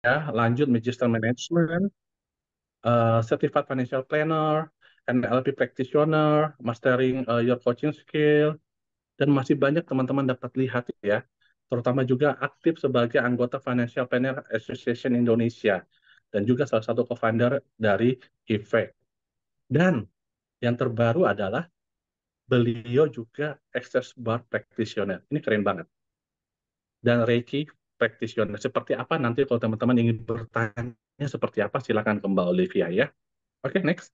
lanjut Magister Management, Certified Financial Planner, NLP Practitioner, Mastering Your Coaching Skill, dan masih banyak teman-teman dapat lihat ya. Terutama juga aktif sebagai anggota Financial Planner Association Indonesia dan juga salah satu co-founder dari Effect. Dan yang terbaru adalah beliau juga Access Bar Practitioner. Ini keren banget. Dan Reiki Practitioner. Seperti apa nanti kalau teman-teman ingin bertanya seperti apa, silakan ke Mbak Olivia ya. Oke, next.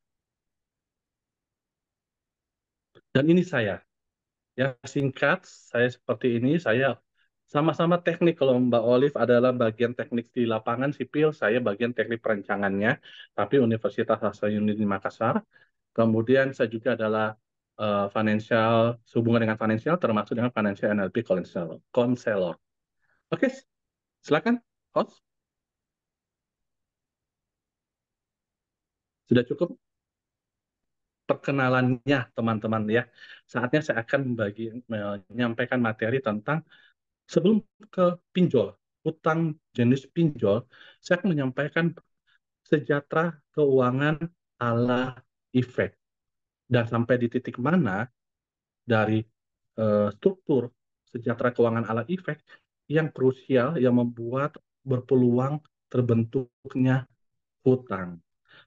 Dan ini saya. Ya, singkat, saya seperti ini. Saya sama-sama teknik. Kalau Mbak Olive adalah bagian teknik di lapangan sipil, saya bagian teknik perancangannya. Tapi Universitas Hasanuddin di Makassar. Kemudian saya juga adalah financial, sehubungan dengan financial, termasuk dengan financial NLP counselor. Oke, silakan, host. Sudah cukup perkenalannya, teman-teman ya. Saatnya saya akan menyampaikan materi tentang sebelum ke pinjol, utang jenis pinjol, saya akan menyampaikan sejahtera keuangan ala efek. Dan sampai di titik mana dari struktur sejahtera keuangan ala efek yang krusial yang membuat berpeluang terbentuknya hutang.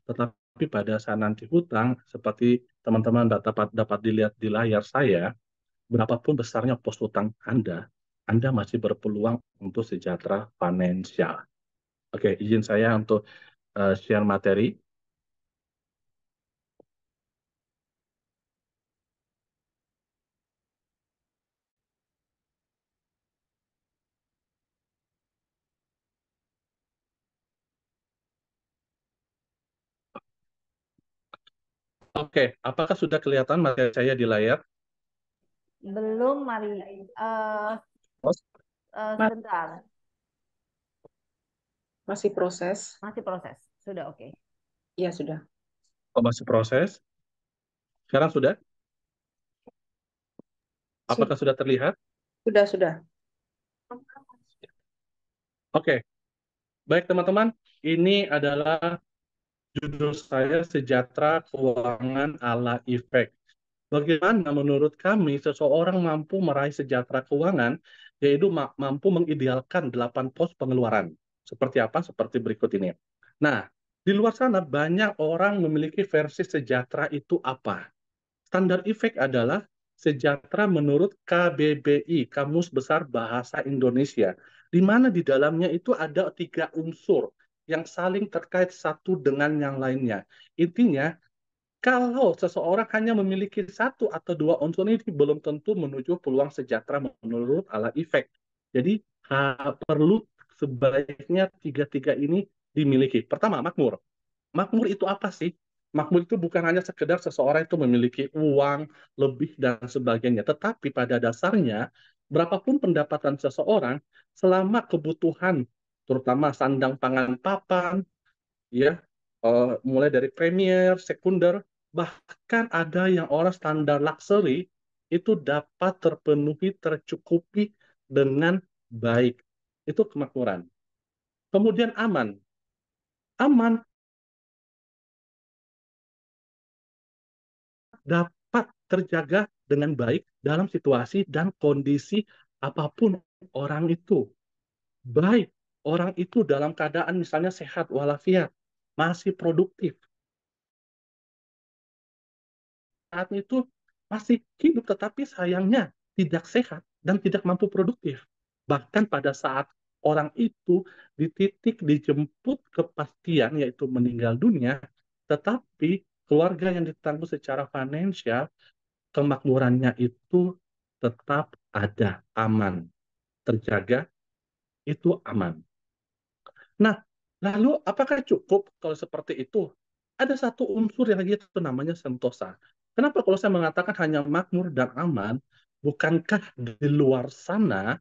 Tetapi pada saat nanti hutang, seperti teman-teman dapat dilihat di layar saya, berapapun besarnya pos hutang Anda masih berpeluang untuk sejahtera finansial. Oke, izin saya untuk share materi. Oke, apakah sudah kelihatan materi saya di layar? Belum, Mari. Sebentar. Masih proses. Masih proses. Sudah oke. Iya, sudah. Oh, masih proses. Sekarang sudah? Apakah sudah terlihat? Sudah. Oke, baik teman-teman. Ini adalah judul saya Sejahtera Keuangan ala Efek. Bagaimana menurut kami seseorang mampu meraih sejahtera keuangan, yaitu mampu mengidealkan 8 pos pengeluaran. Seperti apa? Seperti berikut ini. Nah, di luar sana banyak orang memiliki versi sejahtera itu apa? Standar efek adalah sejahtera menurut KBBI, Kamus Besar Bahasa Indonesia, di mana di dalamnya itu ada 3 unsur yang saling terkait satu dengan yang lainnya. Intinya, kalau seseorang hanya memiliki satu atau dua unsur ini belum tentu menuju peluang sejahtera menurut ala efek. Jadi perlu sebaiknya tiga-tiga ini dimiliki. Pertama, makmur. Makmur itu apa sih? Makmur itu bukan hanya sekedar seseorang itu memiliki uang lebih dan sebagainya, tetapi pada dasarnya berapapun pendapatan seseorang, selama kebutuhan terutama sandang pangan papan, ya, mulai dari premier, sekunder, bahkan ada yang orang standar luxury itu dapat terpenuhi, tercukupi dengan baik. Itu kemakmuran. Kemudian aman. Aman dapat terjaga dengan baik dalam situasi dan kondisi apapun orang itu. Baik orang itu dalam keadaan misalnya sehat walafiat, masih produktif, saat itu masih hidup tetapi sayangnya tidak sehat dan tidak mampu produktif. Bahkan pada saat orang itu di titik dijemput kepastian yaitu meninggal dunia, tetapi keluarga yang ditanggung secara finansial, kemakmurannya itu tetap ada, aman, terjaga, itu aman. Nah, lalu apakah cukup kalau seperti itu? Ada satu unsur yang lagi itu namanya sentosa. Kenapa kalau saya mengatakan hanya makmur dan aman, bukankah di luar sana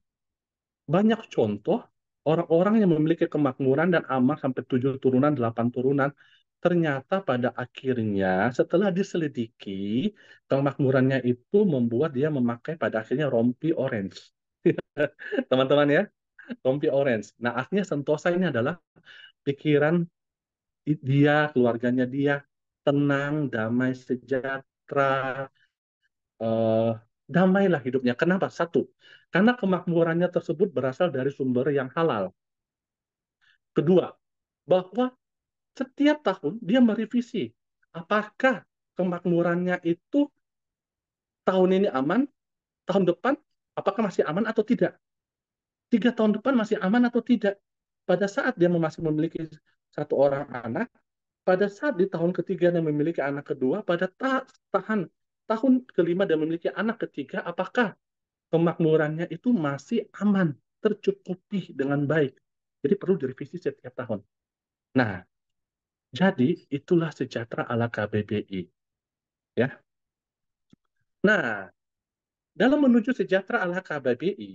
banyak contoh orang-orang yang memiliki kemakmuran dan aman sampai 7 turunan, 8 turunan, ternyata pada akhirnya setelah diselidiki, kemakmurannya itu membuat dia memakai pada akhirnya rompi orange. Teman-teman ya. Rompi orange. Nah, artinya sentosa ini adalah pikiran dia, keluarganya dia tenang, damai, sejahtera, eh, damailah hidupnya. Kenapa? Satu, karena kemakmurannya tersebut berasal dari sumber yang halal. Kedua, bahwa setiap tahun dia merevisi apakah kemakmurannya itu tahun ini aman, tahun depan apakah masih aman atau tidak. 3 tahun depan masih aman atau tidak. Pada saat dia masih memiliki satu orang anak, pada saat di tahun ketiga dia memiliki anak kedua, pada tahan tahun kelima dia memiliki anak ketiga, apakah kemakmurannya itu masih aman, tercukupi dengan baik. Jadi perlu direvisi setiap tahun. Nah, jadi itulah sejahtera ala KBBI, ya. Nah, dalam menuju sejahtera ala KBBI,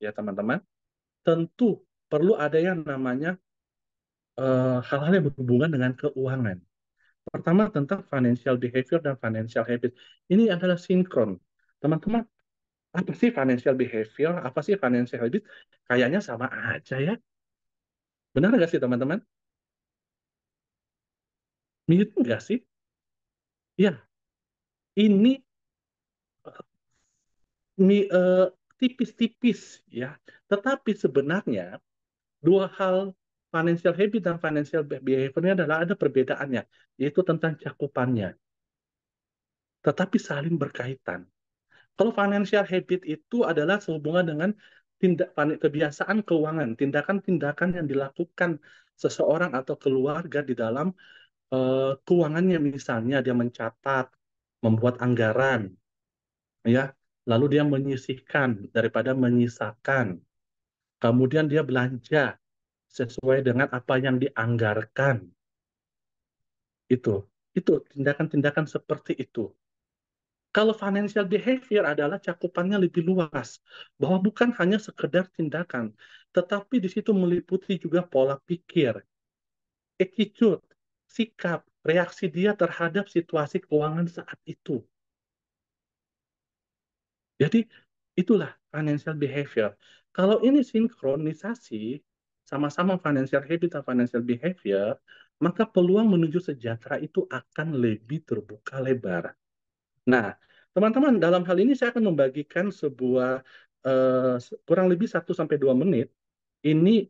ya teman-teman, tentu perlu ada yang namanya hal-hal yang berhubungan dengan keuangan. Pertama tentang financial behavior dan financial habit. Ini adalah sinkron. Teman-teman, apa sih financial behavior? Apa sih financial habit? Kayaknya sama aja ya. Benar nggak sih teman-teman? Mirip nggak sih? Ya, ini mi- eh, tipis-tipis ya. Tetapi sebenarnya dua hal financial habit dan financial behavior ini adalah ada perbedaannya, yaitu tentang cakupannya. Tetapi saling berkaitan. Kalau financial habit itu adalah sehubungan dengan kebiasaan keuangan, tindakan-tindakan yang dilakukan seseorang atau keluarga di dalam keuangannya, misalnya dia mencatat, membuat anggaran, ya, lalu dia menyisihkan daripada menyisakan, kemudian dia belanja sesuai dengan apa yang dianggarkan, itu, itu tindakan-tindakan seperti itu. Kalau financial behavior adalah cakupannya lebih luas, bahwa bukan hanya sekedar tindakan, tetapi di situ meliputi juga pola pikir, attitude, sikap, reaksi dia terhadap situasi keuangan saat itu. Jadi itulah financial behavior. Kalau ini sinkronisasi, sama-sama financial habit dan financial behavior, maka peluang menuju sejahtera itu akan lebih terbuka lebar. Nah, teman-teman, dalam hal ini saya akan membagikan sebuah kurang lebih 1 sampai 2 menit. Ini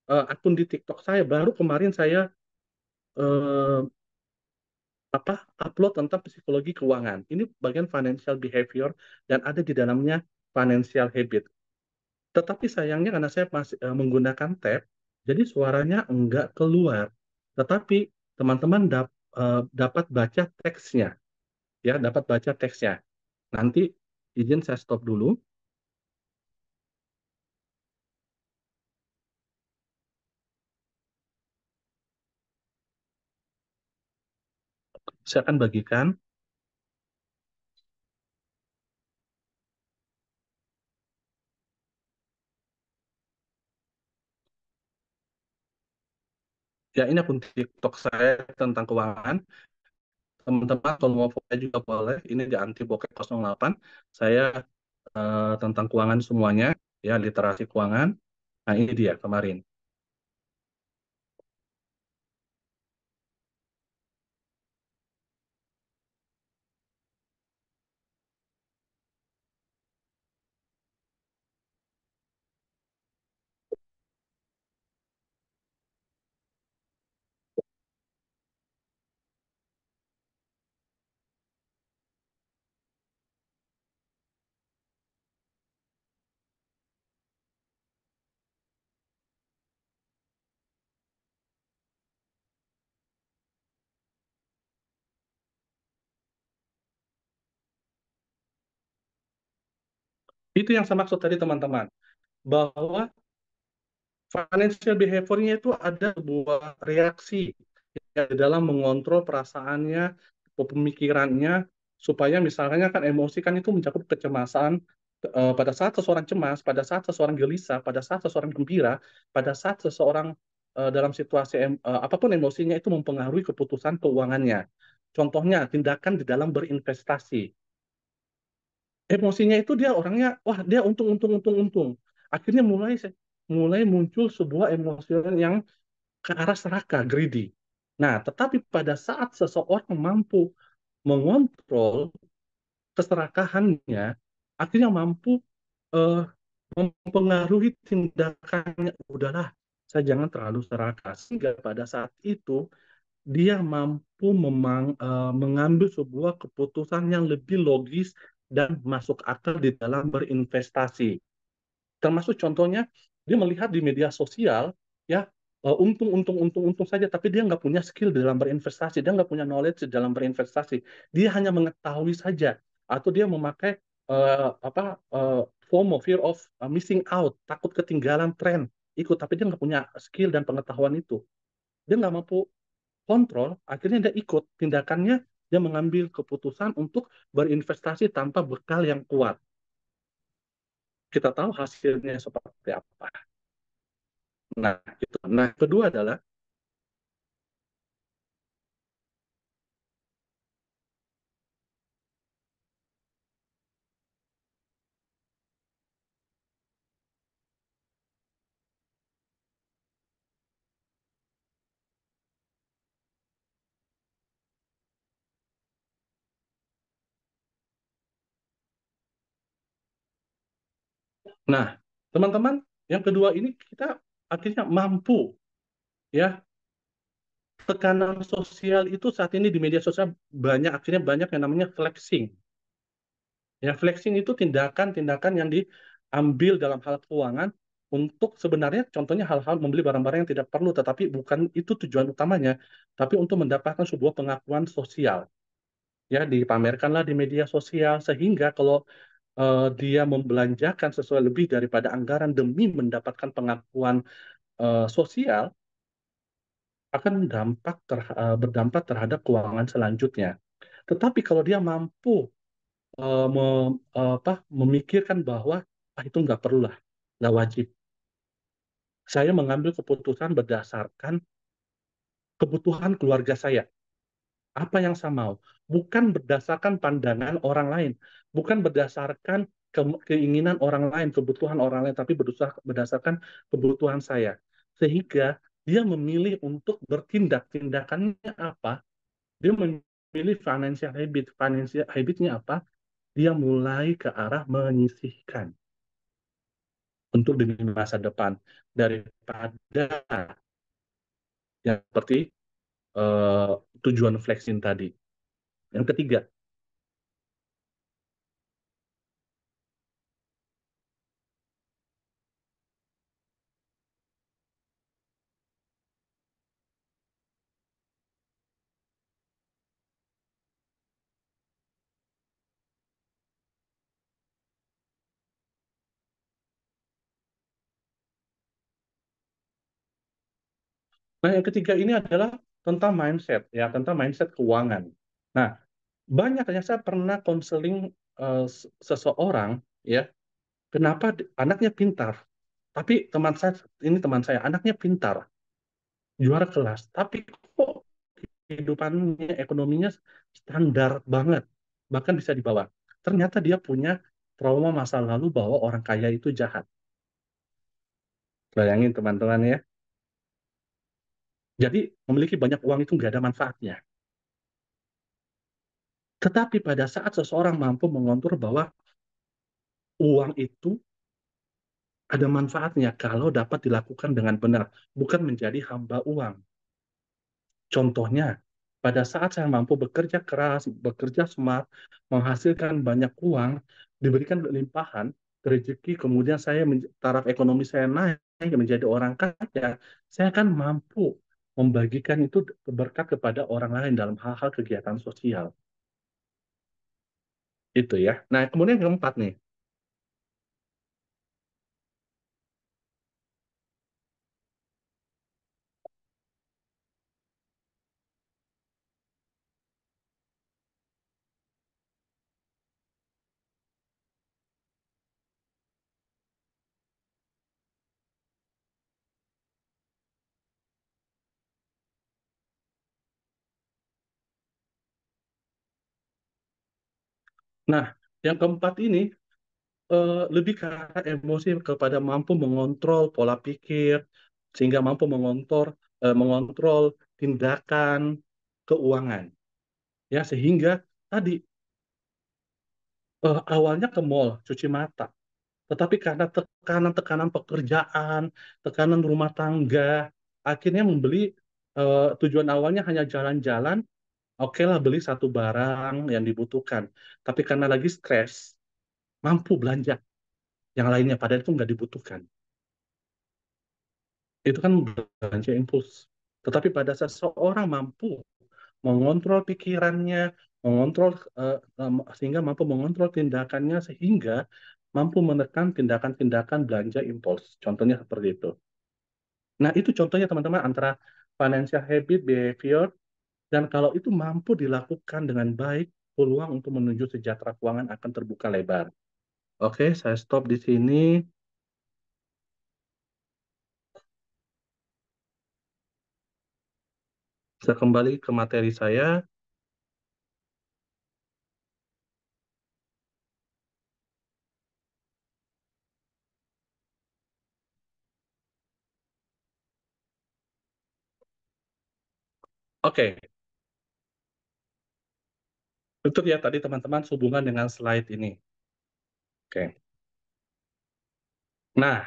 akun di TikTok saya baru kemarin saya eh, upload tentang psikologi keuangan. Ini bagian financial behavior dan ada di dalamnya financial habit. Tetapi sayangnya karena saya masih menggunakan tab, jadi suaranya enggak keluar. Tetapi teman-teman dapat baca teksnya, ya, dapat baca teksnya. Nanti izin saya stop dulu. Saya akan bagikan. Ya, ini akun TikTok saya tentang keuangan. Teman-teman kalau mau foto juga boleh. Ini di Anti Bokeh 08. Saya tentang keuangan semuanya, ya, literasi keuangan. Nah, ini dia kemarin. Itu yang saya maksud tadi teman-teman. Bahwa financial behavior-nya itu ada sebuah reaksi ya, di dalam mengontrol perasaannya, pemikirannya, supaya misalnya kan emosi kan itu mencakup kecemasan, pada saat seseorang cemas, pada saat seseorang gelisah, pada saat seseorang gembira, pada saat seseorang dalam situasi apapun emosinya itu mempengaruhi keputusan keuangannya. Contohnya, tindakan di dalam berinvestasi. Emosinya itu dia orangnya, wah dia untung, untung, untung, untung. Akhirnya mulai mulai muncul sebuah emosi yang ke arah serakah, greedy. Nah, tetapi pada saat seseorang mampu mengontrol keserakahannya, akhirnya mampu eh, mempengaruhi tindakannya. Udahlah, saya jangan terlalu serakah. Sehingga pada saat itu, dia mampu mengambil sebuah keputusan yang lebih logis dan masuk akal di dalam berinvestasi. Termasuk contohnya, dia melihat di media sosial, ya, untung saja, tapi dia nggak punya skill dalam berinvestasi, dia nggak punya knowledge dalam berinvestasi. Dia hanya mengetahui saja, atau dia memakai FOMO, fear of missing out, takut ketinggalan tren, ikut, tapi dia nggak punya skill dan pengetahuan itu. Dia nggak mampu kontrol, akhirnya dia ikut tindakannya, dia mengambil keputusan untuk berinvestasi tanpa bekal yang kuat. Kita tahu hasilnya seperti apa. Nah, itu. Nah, kedua adalah, nah, teman-teman, yang kedua ini kita akhirnya mampu, ya, tekanan sosial itu saat ini di media sosial akhirnya banyak yang namanya flexing. Ya, flexing itu tindakan-tindakan yang diambil dalam hal keuangan untuk sebenarnya contohnya hal-hal membeli barang-barang yang tidak perlu, tetapi bukan itu tujuan utamanya, tapi untuk mendapatkan sebuah pengakuan sosial. Ya, dipamerkanlah di media sosial sehingga kalau dia membelanjakan sesuai lebih daripada anggaran demi mendapatkan pengakuan sosial, akan berdampak terhadap keuangan selanjutnya. Tetapi kalau dia mampu memikirkan bahwa itu nggak perlu lah, nggak wajib. Saya mengambil keputusan berdasarkan kebutuhan keluarga saya. Apa yang saya mau, bukan berdasarkan pandangan orang lain, bukan berdasarkan keinginan orang lain, kebutuhan orang lain, tapi berdasarkan kebutuhan saya. Sehingga dia memilih untuk bertindak. Tindakannya apa? Dia memilih financial habitnya apa? Dia mulai ke arah menyisihkan untuk demi masa depan daripada yang seperti eh, tujuan flexing tadi. Yang ketiga, nah, yang ketiga ini adalah tentang mindset, ya, tentang mindset keuangan. Nah, banyaknya saya pernah konseling seseorang, ya, kenapa anaknya pintar, tapi teman saya, anaknya pintar, juara kelas, tapi kok kehidupannya, ekonominya standar banget, bahkan bisa di bawah. Ternyata dia punya trauma masa lalu bahwa orang kaya itu jahat. Bayangin teman-teman ya. Jadi memiliki banyak uang itu nggak ada manfaatnya. Tetapi pada saat seseorang mampu mengontur bahwa uang itu ada manfaatnya kalau dapat dilakukan dengan benar, bukan menjadi hamba uang. Contohnya, pada saat saya mampu bekerja keras, bekerja smart, menghasilkan banyak uang, diberikan limpahan, rezeki, kemudian taraf ekonomi saya naik menjadi orang kaya, saya akan mampu membagikan itu berkat kepada orang lain dalam hal-hal kegiatan sosial. Itu ya. Nah, kemudian yang keempat nih. Nah, yang keempat ini lebih ke arah emosi kepada mampu mengontrol pola pikir, sehingga mampu mengontrol tindakan keuangan. Ya, sehingga tadi awalnya ke mall, cuci mata. Tetapi karena tekanan-tekanan pekerjaan, tekanan rumah tangga, akhirnya membeli, tujuan awalnya hanya jalan-jalan, oke lah beli satu barang yang dibutuhkan. Tapi karena lagi stres, mampu belanja yang lainnya, padahal itu nggak dibutuhkan. Itu kan belanja impuls. Tetapi pada seseorang mampu mengontrol pikirannya, mengontrol sehingga mampu mengontrol tindakannya, sehingga mampu menekan tindakan-tindakan belanja impuls. Contohnya seperti itu. Nah, itu contohnya teman-teman antara financial habit, behavior, dan kalau itu mampu dilakukan dengan baik, peluang untuk menuju sejahtera keuangan akan terbuka lebar. Oke, saya stop di sini. Saya kembali ke materi saya. Oke, itu ya tadi teman-teman sehubungan dengan slide ini. Oke. Nah,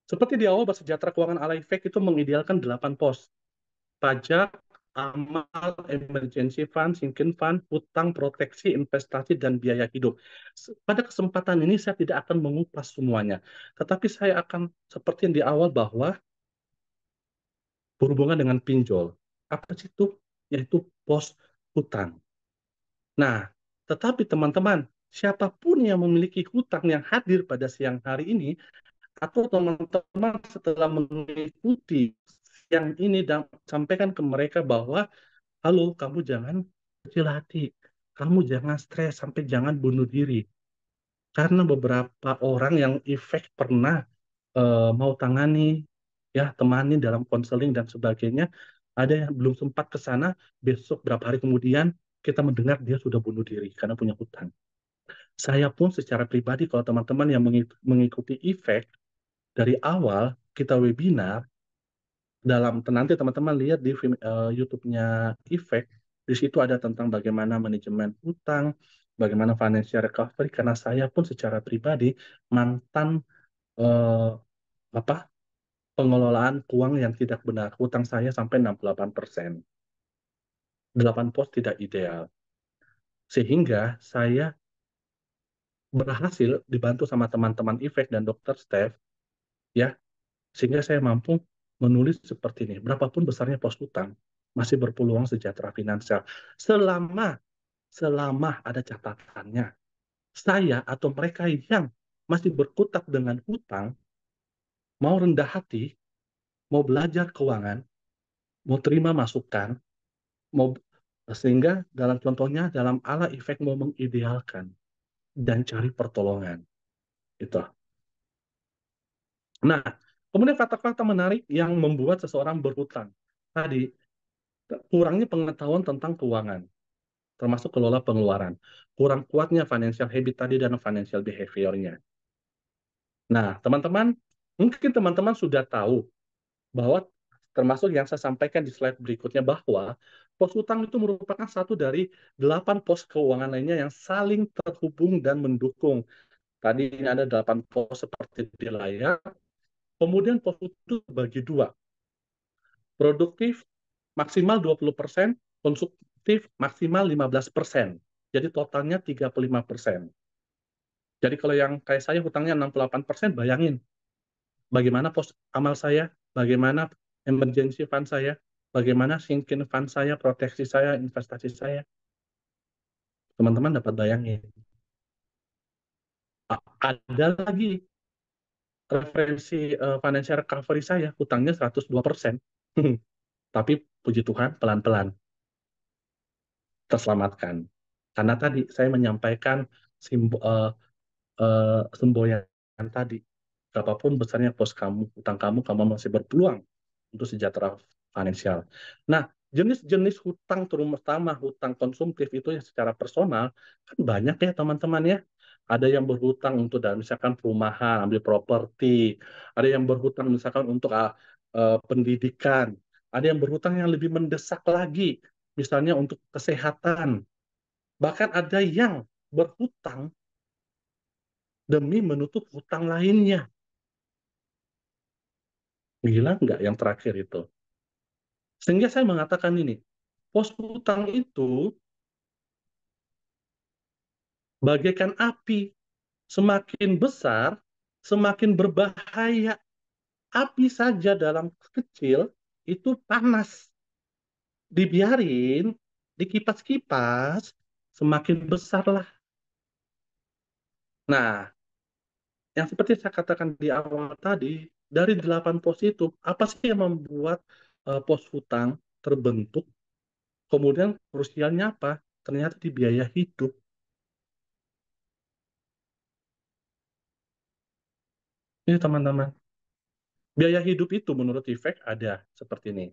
seperti di awal, Sejahtera Keuangan ala Efek itu mengidealkan 8 pos. Pajak, amal, emergency fund, sinking fund, hutang, proteksi, investasi, dan biaya hidup. Pada kesempatan ini saya tidak akan mengupas semuanya. Tetapi saya akan seperti yang di awal bahwa berhubungan dengan pinjol. Apa sih itu? Yaitu pos hutang. Nah, tetapi teman-teman, siapapun yang memiliki hutang yang hadir pada siang hari ini, atau teman-teman setelah mengikuti yang ini dan sampaikan ke mereka bahwa, halo, kamu jangan kecil hati, kamu jangan stres, sampai jangan bunuh diri. Karena beberapa orang yang efek pernah mau tangani, ya temani dalam konseling dan sebagainya, ada yang belum sempat ke sana, besok berapa hari kemudian kita mendengar dia sudah bunuh diri karena punya hutang. Saya pun secara pribadi, kalau teman-teman yang mengikuti efek dari awal kita webinar, nanti teman-teman lihat di YouTube-nya Efek, di situ ada tentang bagaimana manajemen hutang, bagaimana financial recovery, karena saya pun secara pribadi mantan eh, apa pengelolaan uang yang tidak benar. Hutang saya sampai 68%. 8 pos tidak ideal. Sehingga saya berhasil dibantu sama teman-teman Efek dan dokter Steph, ya, sehingga saya mampu menulis seperti ini. Berapapun besarnya pos hutang, masih berpeluang sejahtera finansial. Selama selama ada catatannya. Saya atau mereka yang masih berkutat dengan hutang, mau rendah hati, mau belajar keuangan, mau terima masukan, mau sehingga dalam contohnya dalam ala efek mau mengidealkan dan cari pertolongan. Itu. Nah, kemudian fakta-fakta menarik yang membuat seseorang berhutang. Tadi, kurangnya pengetahuan tentang keuangan, termasuk kelola pengeluaran. Kurang kuatnya financial habit tadi dan financial behavior-nya. Nah, teman-teman, mungkin teman-teman sudah tahu bahwa termasuk yang saya sampaikan di slide berikutnya bahwa pos utang itu merupakan satu dari 8 pos keuangan lainnya yang saling terhubung dan mendukung. Tadi ini ada 8 pos seperti di layar. Kemudian pos itu bagi dua. Produktif maksimal 20%, konsumtif maksimal 15%. Jadi totalnya 35%. Jadi kalau yang kayak saya hutangnya 68%, bayangin bagaimana pos amal saya, bagaimana emergency fund saya, bagaimana sinking fund saya, proteksi saya, investasi saya. Teman-teman dapat bayangin. Ada lagi referensi financial recovery saya, hutangnya 102%. Tapi puji Tuhan, pelan-pelan terselamatkan. Karena tadi saya menyampaikan semboyan tadi, berapapun besarnya pos kamu, utang kamu, kamu masih berpeluang untuk sejahtera finansial. Nah, jenis-jenis hutang, terutama hutang konsumtif itu yang secara personal, kan banyak ya teman-teman ya. Ada yang berhutang untuk dan misalkan perumahan, ambil properti. Ada yang berhutang misalkan untuk pendidikan. Ada yang berhutang yang lebih mendesak lagi, misalnya untuk kesehatan. Bahkan ada yang berhutang demi menutup hutang lainnya. Gila nggak yang terakhir itu? Sehingga saya mengatakan ini, pos hutang itu bagaikan api, semakin besar, semakin berbahaya. Api saja dalam kecil itu panas. Dibiarin, dikipas-kipas, semakin besar lah. Nah, yang seperti saya katakan di awal tadi, dari 8 pos itu, apa sih yang membuat pos hutang terbentuk? Kemudian krusialnya apa? Ternyata di biaya hidup. Ini teman-teman. Biaya hidup itu menurut efek ada seperti ini.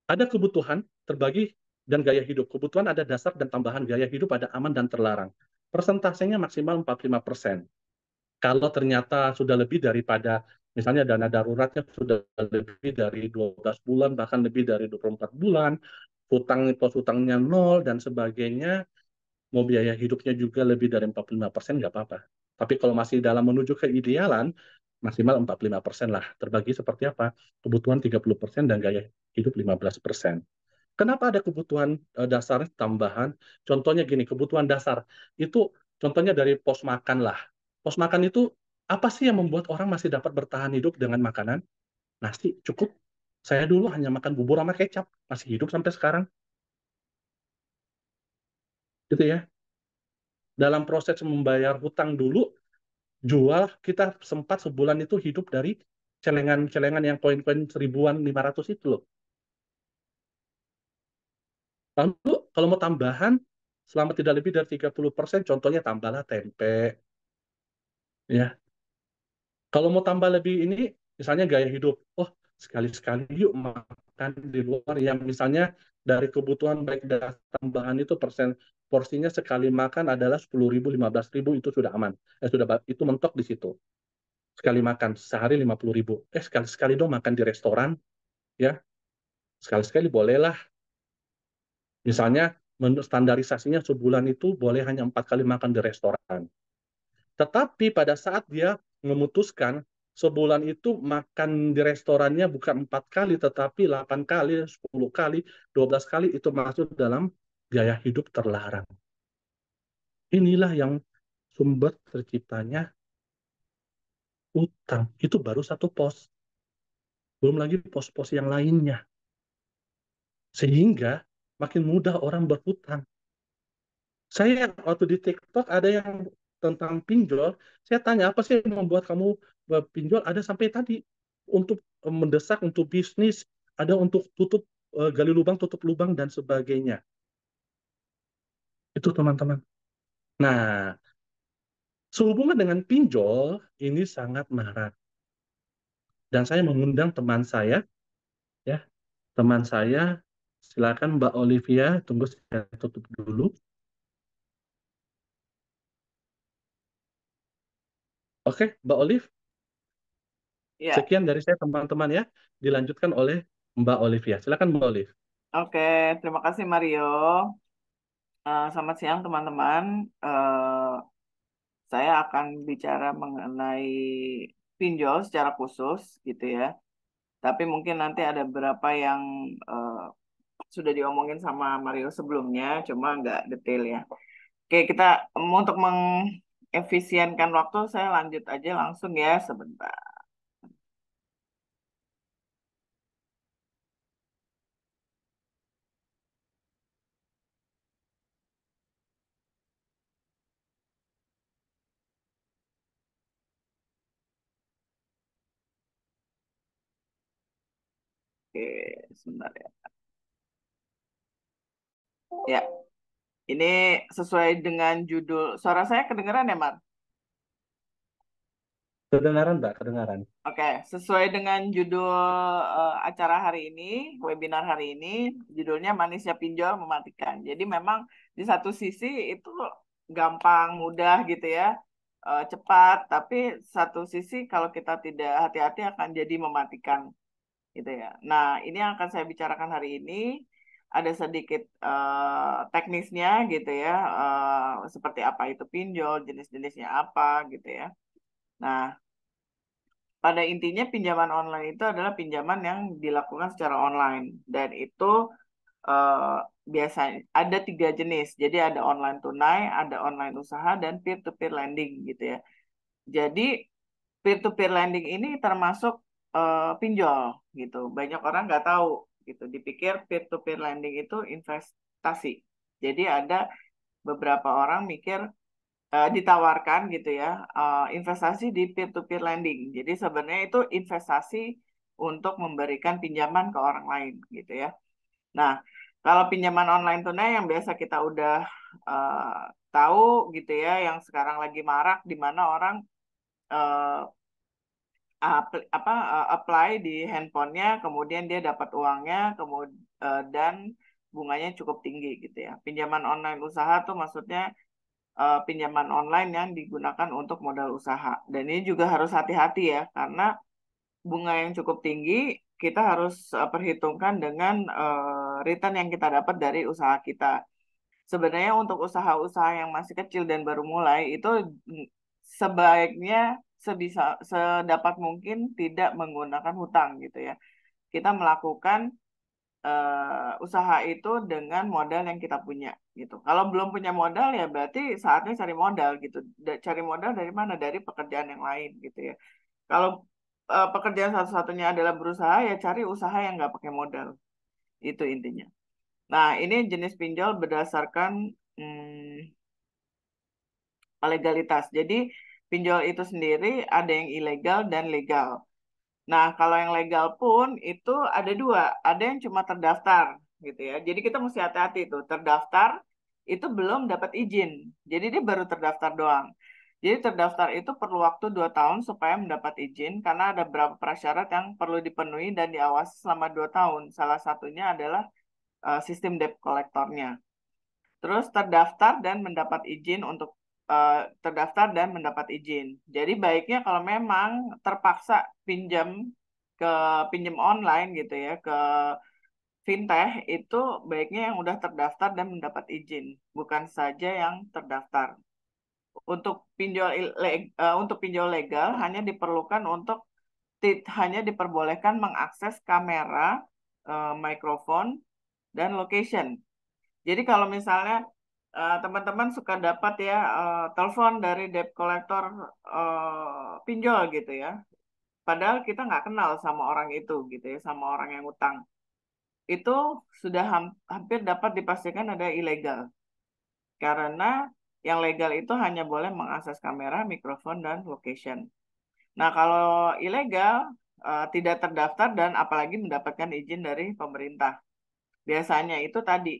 Ada kebutuhan terbagi dan gaya hidup. Kebutuhan ada dasar dan tambahan, gaya hidup ada aman dan terlarang. Persentasenya maksimal 45%. Kalau ternyata sudah lebih daripada, misalnya dana daruratnya sudah lebih dari 12 bulan, bahkan lebih dari 24 bulan, pos hutangnya nol dan sebagainya, mau biaya hidupnya juga lebih dari 45%, nggak apa-apa. Tapi kalau masih dalam menuju ke idealan, maksimal 45% lah. Terbagi seperti apa? Kebutuhan 30% dan gaya hidup 15%. Kenapa ada kebutuhan dasar tambahan? Contohnya gini, kebutuhan dasar itu contohnya dari pos makan lah. Pos makan itu apa sih yang membuat orang masih dapat bertahan hidup dengan makanan? Nasi cukup. Saya dulu hanya makan bubur sama kecap, masih hidup sampai sekarang. Gitu ya. Dalam proses membayar hutang dulu, jual kita sempat sebulan itu hidup dari celengan-celengan yang koin-koin 1.500 itu loh. Lalu kalau mau tambahan, selama tidak lebih dari 30%, contohnya tambahlah tempe. Ya, kalau mau tambah lebih ini, misalnya gaya hidup. Oh, sekali-sekali yuk makan di luar yang misalnya dari kebutuhan baik dasar tambahan itu porsinya sekali makan adalah 10.000, 15.000 itu sudah aman. Itu mentok di situ. Sekali makan sehari 50.000. Sekali-sekali dong makan di restoran, ya. Sekali-sekali bolehlah. Misalnya standarisasinya sebulan itu boleh hanya 4 kali makan di restoran. Tetapi pada saat dia memutuskan sebulan itu makan di restorannya bukan 4 kali, tetapi 8 kali, 10 kali, 12 kali itu masuk dalam gaya hidup terlarang. Inilah yang sumber terciptanya utang. Itu baru satu pos. Belum lagi pos-pos yang lainnya. Sehingga makin mudah orang berhutang. Saya waktu di TikTok ada yang tentang pinjol, saya tanya apa sih yang membuat kamu pinjol? Ada sampai tadi untuk mendesak untuk bisnis, ada untuk tutup gali lubang, tutup lubang dan sebagainya. Itu teman-teman. Nah, sehubungan dengan pinjol ini sangat marak. Dan saya mengundang teman saya, ya, teman saya, silakan Mbak Olivia, tunggu saya tutup dulu. Oke, Mbak Olive. Ya, Sekian dari saya teman-teman ya. Dilanjutkan oleh Mbak Olivia. Silakan Mbak Olive. oke. Terima kasih Mario. Selamat siang teman-teman. Saya akan bicara mengenai pinjol secara khusus gitu ya. Tapi mungkin nanti ada beberapa yang eh, sudah diomongin sama Mario sebelumnya, cuma nggak detail ya. Oke, kita untuk mengefisienkan waktu, saya lanjut aja langsung ya sebentar. Oke, sebentar ya. Ya, ini sesuai dengan judul. Suara saya kedengeran ya, Mar? Kedengaran Mbak, kedengaran. Oke, sesuai dengan judul acara hari ini, webinar hari ini, judulnya Manisnya Pinjol Mematikan. Jadi memang di satu sisi itu gampang, mudah gitu ya, cepat. Tapi satu sisi kalau kita tidak hati-hati akan jadi mematikan gitu ya. Nah, ini yang akan saya bicarakan hari ini. Ada sedikit teknisnya gitu ya, seperti apa itu pinjol, jenis-jenisnya apa gitu ya. Nah, pada intinya pinjaman online itu adalah pinjaman yang dilakukan secara online dan itu eh, biasanya ada 3 jenis. Jadi ada online tunai, ada online usaha, dan peer-to-peer lending gitu ya. Jadi peer-to-peer lending ini termasuk pinjol gitu. Banyak orang nggak tahu gitu. Dipikir peer-to-peer lending itu investasi. Jadi ada beberapa orang mikir ditawarkan gitu ya investasi di peer-to-peer lending. Jadi sebenarnya itu investasi untuk memberikan pinjaman ke orang lain gitu ya. Nah, kalau pinjaman online tunai yang biasa kita udah eh, tahu gitu ya, yang sekarang lagi marak di mana orang eh, apply di handphonenya, kemudian dia dapat uangnya, kemudian dan bunganya cukup tinggi gitu ya. Pinjaman online usaha tuh maksudnya pinjaman online yang digunakan untuk modal usaha. Dan ini juga harus hati-hati ya, karena bunga yang cukup tinggi kita harus perhitungkan dengan return yang kita dapat dari usaha kita. Sebenarnya untuk usaha-usaha yang masih kecil dan baru mulai itu sebaiknya sedapat mungkin tidak menggunakan hutang gitu ya. Kita melakukan usaha itu dengan modal yang kita punya gitu. Kalau belum punya modal ya berarti saatnya cari modal gitu. Cari modal dari mana? Dari pekerjaan yang lain gitu ya. Kalau pekerjaan satu-satunya adalah berusaha ya cari usaha yang nggak pakai modal. Itu intinya. Nah, ini jenis pinjol berdasarkan legalitas. Jadi pinjol itu sendiri ada yang ilegal dan legal. Nah, kalau yang legal pun itu ada 2. Ada yang cuma terdaftar gitu ya. Jadi kita mesti hati-hati itu. Terdaftar itu belum dapat izin. Jadi dia baru terdaftar doang. Jadi terdaftar itu perlu waktu 2 tahun supaya mendapat izin karena ada beberapa prasyarat yang perlu dipenuhi dan diawasi selama 2 tahun. Salah satunya adalah sistem debt collectornya. Terus terdaftar dan mendapat izin untuk terdaftar dan mendapat izin. Jadi baiknya kalau memang terpaksa pinjam ke pinjam online gitu ya ke fintech itu baiknya yang udah terdaftar dan mendapat izin, bukan saja yang terdaftar. Untuk pinjol legal hanya diperlukan untuk hanya diperbolehkan mengakses kamera, mikrofon, dan location. Jadi kalau misalnya teman-teman suka dapat ya telepon dari debt collector pinjol gitu ya. Padahal kita nggak kenal sama orang itu gitu ya, sama orang yang utang. Itu sudah hampir dapat dipastikan ada ilegal. Karena yang legal itu hanya boleh mengakses kamera, mikrofon, dan location. Nah, kalau ilegal tidak terdaftar dan apalagi mendapatkan izin dari pemerintah. Biasanya itu tadi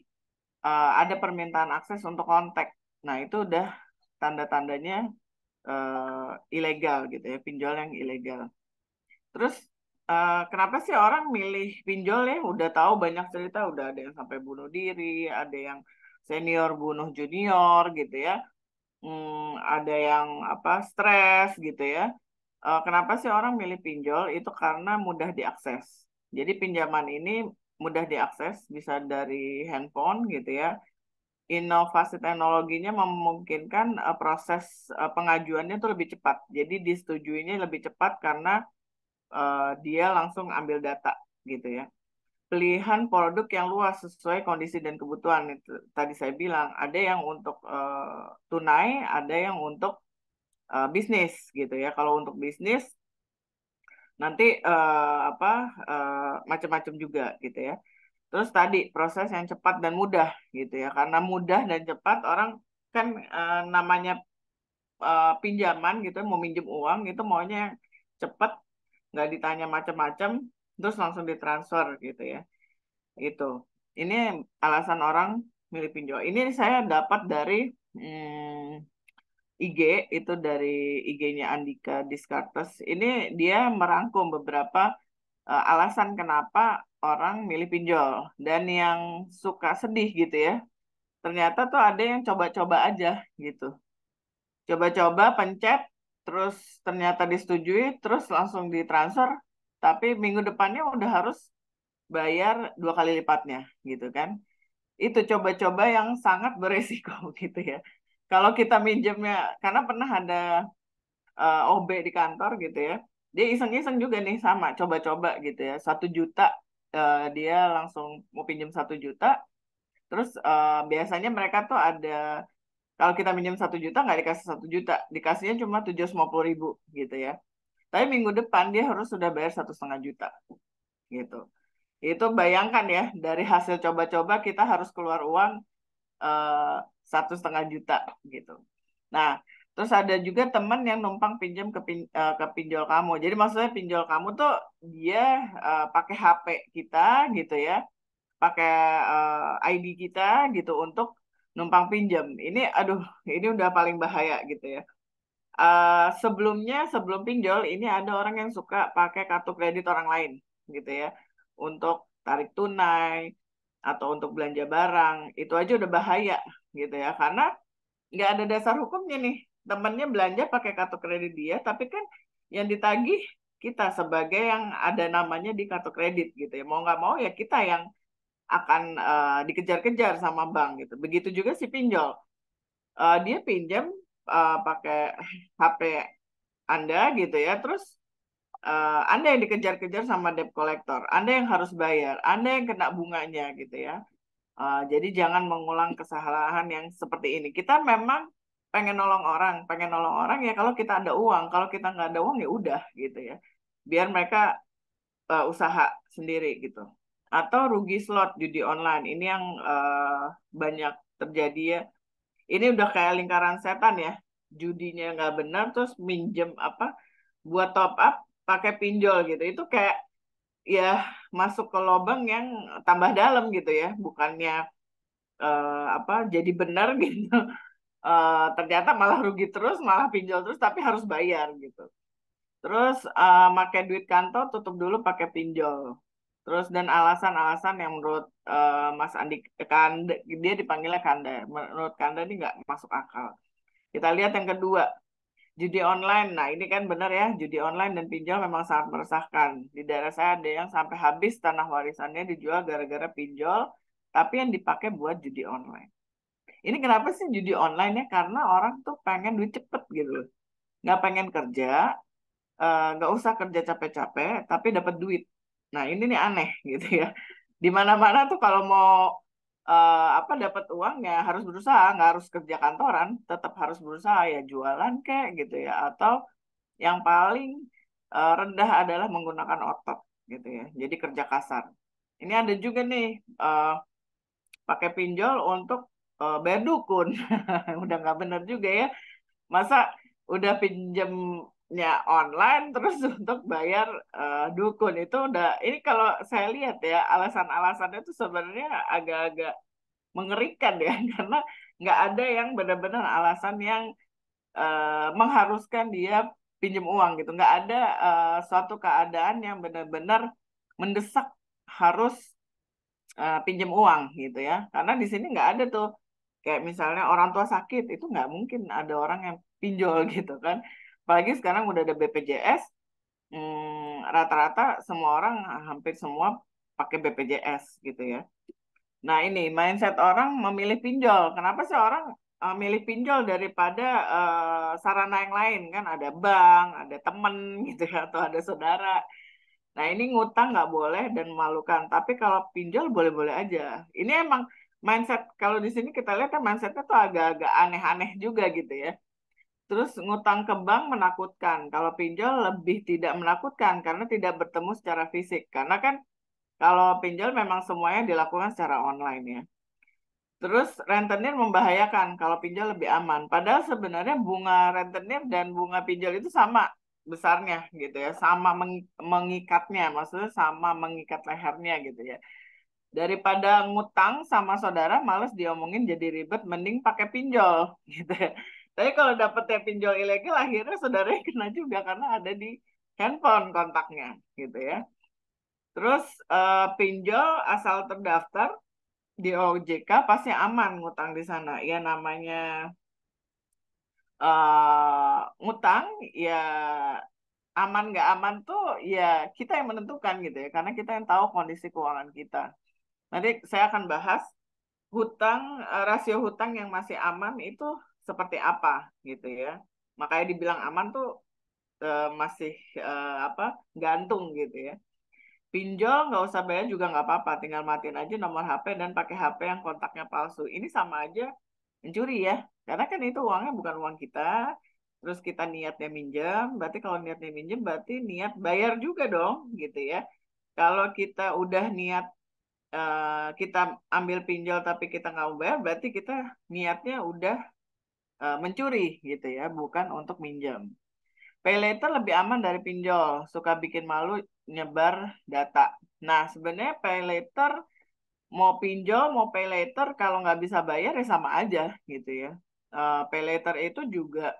ada permintaan akses untuk kontak. Nah, itu udah tanda-tandanya ilegal gitu ya, pinjol yang ilegal. Terus kenapa sih orang milih pinjol ya? Udah tahu banyak cerita, udah ada yang sampai bunuh diri, ada yang senior bunuh junior gitu ya. Ada yang apa stres gitu ya. Kenapa sih orang milih pinjol? Itu karena mudah diakses. Jadi pinjaman ini mudah diakses, bisa dari handphone gitu ya. Inovasi teknologinya memungkinkan proses pengajuannya itu lebih cepat. Jadi disetujuinya lebih cepat karena dia langsung ambil data gitu ya. Pilihan produk yang luas sesuai kondisi dan kebutuhan itu tadi saya bilang ada yang untuk tunai, ada yang untuk bisnis gitu ya. Kalau untuk bisnis nanti macam-macam juga gitu ya. Terus tadi proses yang cepat dan mudah gitu ya. Karena mudah dan cepat orang kan namanya pinjaman gitu mau minjem uang itu maunya yang cepat, nggak ditanya macam-macam, terus langsung ditransfer gitu ya. Itu. Ini alasan orang milih pinjol. Ini saya dapat dari IG, itu dari IG-nya Andika Diskartes. Ini dia merangkum beberapa alasan kenapa orang milih pinjol. Dan yang suka sedih gitu ya, ternyata tuh ada yang coba-coba aja gitu. Coba-coba pencet, terus ternyata disetujui, terus langsung ditransfer, tapi minggu depannya udah harus bayar 2 kali lipatnya gitu kan. Itu coba-coba yang sangat beresiko gitu ya. Kalau kita minjemnya, karena pernah ada OB di kantor gitu ya, dia iseng-iseng juga nih sama, coba-coba gitu ya, 1 juta, dia langsung mau pinjam 1 juta, terus biasanya mereka tuh ada, kalau kita minjem 1 juta nggak dikasih 1 juta, dikasihnya cuma 750.000 gitu ya. Tapi minggu depan dia harus sudah bayar 1,5 juta gitu. Itu bayangkan ya, dari hasil coba-coba kita harus keluar uang 1,5 juta gitu. Nah, terus ada juga teman yang numpang pinjam ke pinjol kamu. Jadi maksudnya pinjol kamu tuh dia pakai HP kita gitu ya, pakai ID kita gitu untuk numpang pinjam. Ini aduh, ini udah paling bahaya gitu ya. Sebelumnya sebelum pinjol ini ada orang yang suka pakai kartu kredit orang lain gitu ya untuk tarik tunai atau untuk belanja barang. Itu aja udah bahaya gitu ya, karena nggak ada dasar hukumnya nih, temennya belanja pakai kartu kredit dia tapi kan yang ditagih kita sebagai yang ada namanya di kartu kredit gitu ya, mau nggak mau ya kita yang akan dikejar-kejar sama bank gitu. Begitu juga si pinjol. Dia pinjam pakai HP Anda gitu ya, terus Anda yang dikejar-kejar sama debt collector, Anda yang harus bayar, Anda yang kena bunganya gitu ya. Jadi jangan mengulang kesalahan yang seperti ini. Kita memang pengen nolong orang ya kalau kita ada uang. Kalau kita nggak ada uang ya udah gitu ya. Biar mereka usaha sendiri gitu. Atau rugi slot judi online. Ini yang banyak terjadi ya. Ini udah kayak lingkaran setan ya. Judinya nggak benar, terus minjem apa buat top up pakai pinjol gitu. Itu kayak ya masuk ke lubang yang tambah dalam gitu ya. Bukannya apa jadi benar gitu. Ternyata malah rugi terus, malah pinjol terus, tapi harus bayar gitu. Terus pakai duit kantor tutup dulu pakai pinjol. Terus dan alasan-alasan yang menurut Mas Andi Kanda, dia dipanggilnya Kanda. Menurut Kanda ini nggak masuk akal. Kita lihat yang kedua, judi online. Nah ini kan benar ya, judi online dan pinjol memang sangat meresahkan. Di daerah saya ada yang sampai habis tanah warisannya dijual gara-gara pinjol, tapi yang dipakai buat judi online. Ini kenapa sih judi online ya? Karena orang tuh pengen duit cepet gitu loh. Nggak pengen kerja, nggak usah kerja capek-capek, tapi dapat duit. Nah ini nih aneh gitu ya. Di mana-mana tuh kalau mau apa dapat uang ya harus berusaha, nggak harus kerja kantoran, tetap harus berusaha ya jualan kayak gitu ya. Atau yang paling rendah adalah menggunakan otot gitu ya. Jadi kerja kasar. Ini ada juga nih pakai pinjol untuk bayar dukun. Udah nggak bener juga ya. Masa udah pinjemnya online terus untuk bayar dukun, itu udah, ini kalau saya lihat ya alasan-alasannya itu sebenarnya agak-agak mengerikan ya karena nggak ada yang benar-benar alasan yang mengharuskan dia pinjam uang gitu, nggak ada suatu keadaan yang benar-benar mendesak harus pinjam uang gitu ya, karena di sini nggak ada tuh kayak misalnya orang tua sakit itu nggak mungkin ada orang yang pinjol gitu kan, apalagi sekarang udah ada BPJS. Rata-rata semua orang hampir semua pakai BPJS gitu ya. Nah ini mindset orang memilih pinjol, kenapa sih orang milih pinjol daripada sarana yang lain, kan ada bank, ada temen gitu ya, atau ada saudara. Nah, ini ngutang nggak boleh dan memalukan. Tapi kalau pinjol boleh-boleh aja. Ini emang mindset, kalau di sini kita lihat kan mindsetnya tuh agak-agak aneh-aneh juga gitu ya. Terus ngutang ke bank menakutkan. Kalau pinjol lebih tidak menakutkan karena tidak bertemu secara fisik. Karena kan kalau pinjol memang semuanya dilakukan secara online ya. Terus rentenir membahayakan, kalau pinjol lebih aman. Padahal sebenarnya bunga rentenir dan bunga pinjol itu sama besarnya gitu ya, sama mengikatnya, maksudnya sama mengikat lehernya gitu ya. Daripada ngutang sama saudara, males diomongin jadi ribet, mending pakai pinjol gitu ya. Tapi kalau dapetnya pinjol ilegal, akhirnya saudaranya kena juga karena ada di handphone kontaknya gitu ya. Terus pinjol asal terdaftar di OJK pasti aman ngutang di sana. Ya namanya ngutang ya aman nggak aman tuh ya kita yang menentukan gitu ya. Karena kita yang tahu kondisi keuangan kita. Nanti saya akan bahas hutang, rasio hutang yang masih aman itu seperti apa gitu ya. Makanya dibilang aman tuh masih apa gantung gitu ya. Pinjol nggak usah bayar juga nggak apa-apa, tinggal matiin aja nomor HP dan pakai HP yang kontaknya palsu. Ini sama aja mencuri ya, karena kan itu uangnya bukan uang kita. Terus kita niatnya minjem, berarti kalau niatnya minjem berarti niat bayar juga dong gitu ya. Kalau kita udah niat kita ambil pinjol tapi kita nggak mau bayar, berarti kita niatnya udah mencuri gitu ya, bukan untuk minjem. Pay later lebih aman dari pinjol, suka bikin malu nyebar data. Nah, sebenarnya pay later mau pinjol mau pay later kalau nggak bisa bayar ya sama aja gitu ya. Pay later itu juga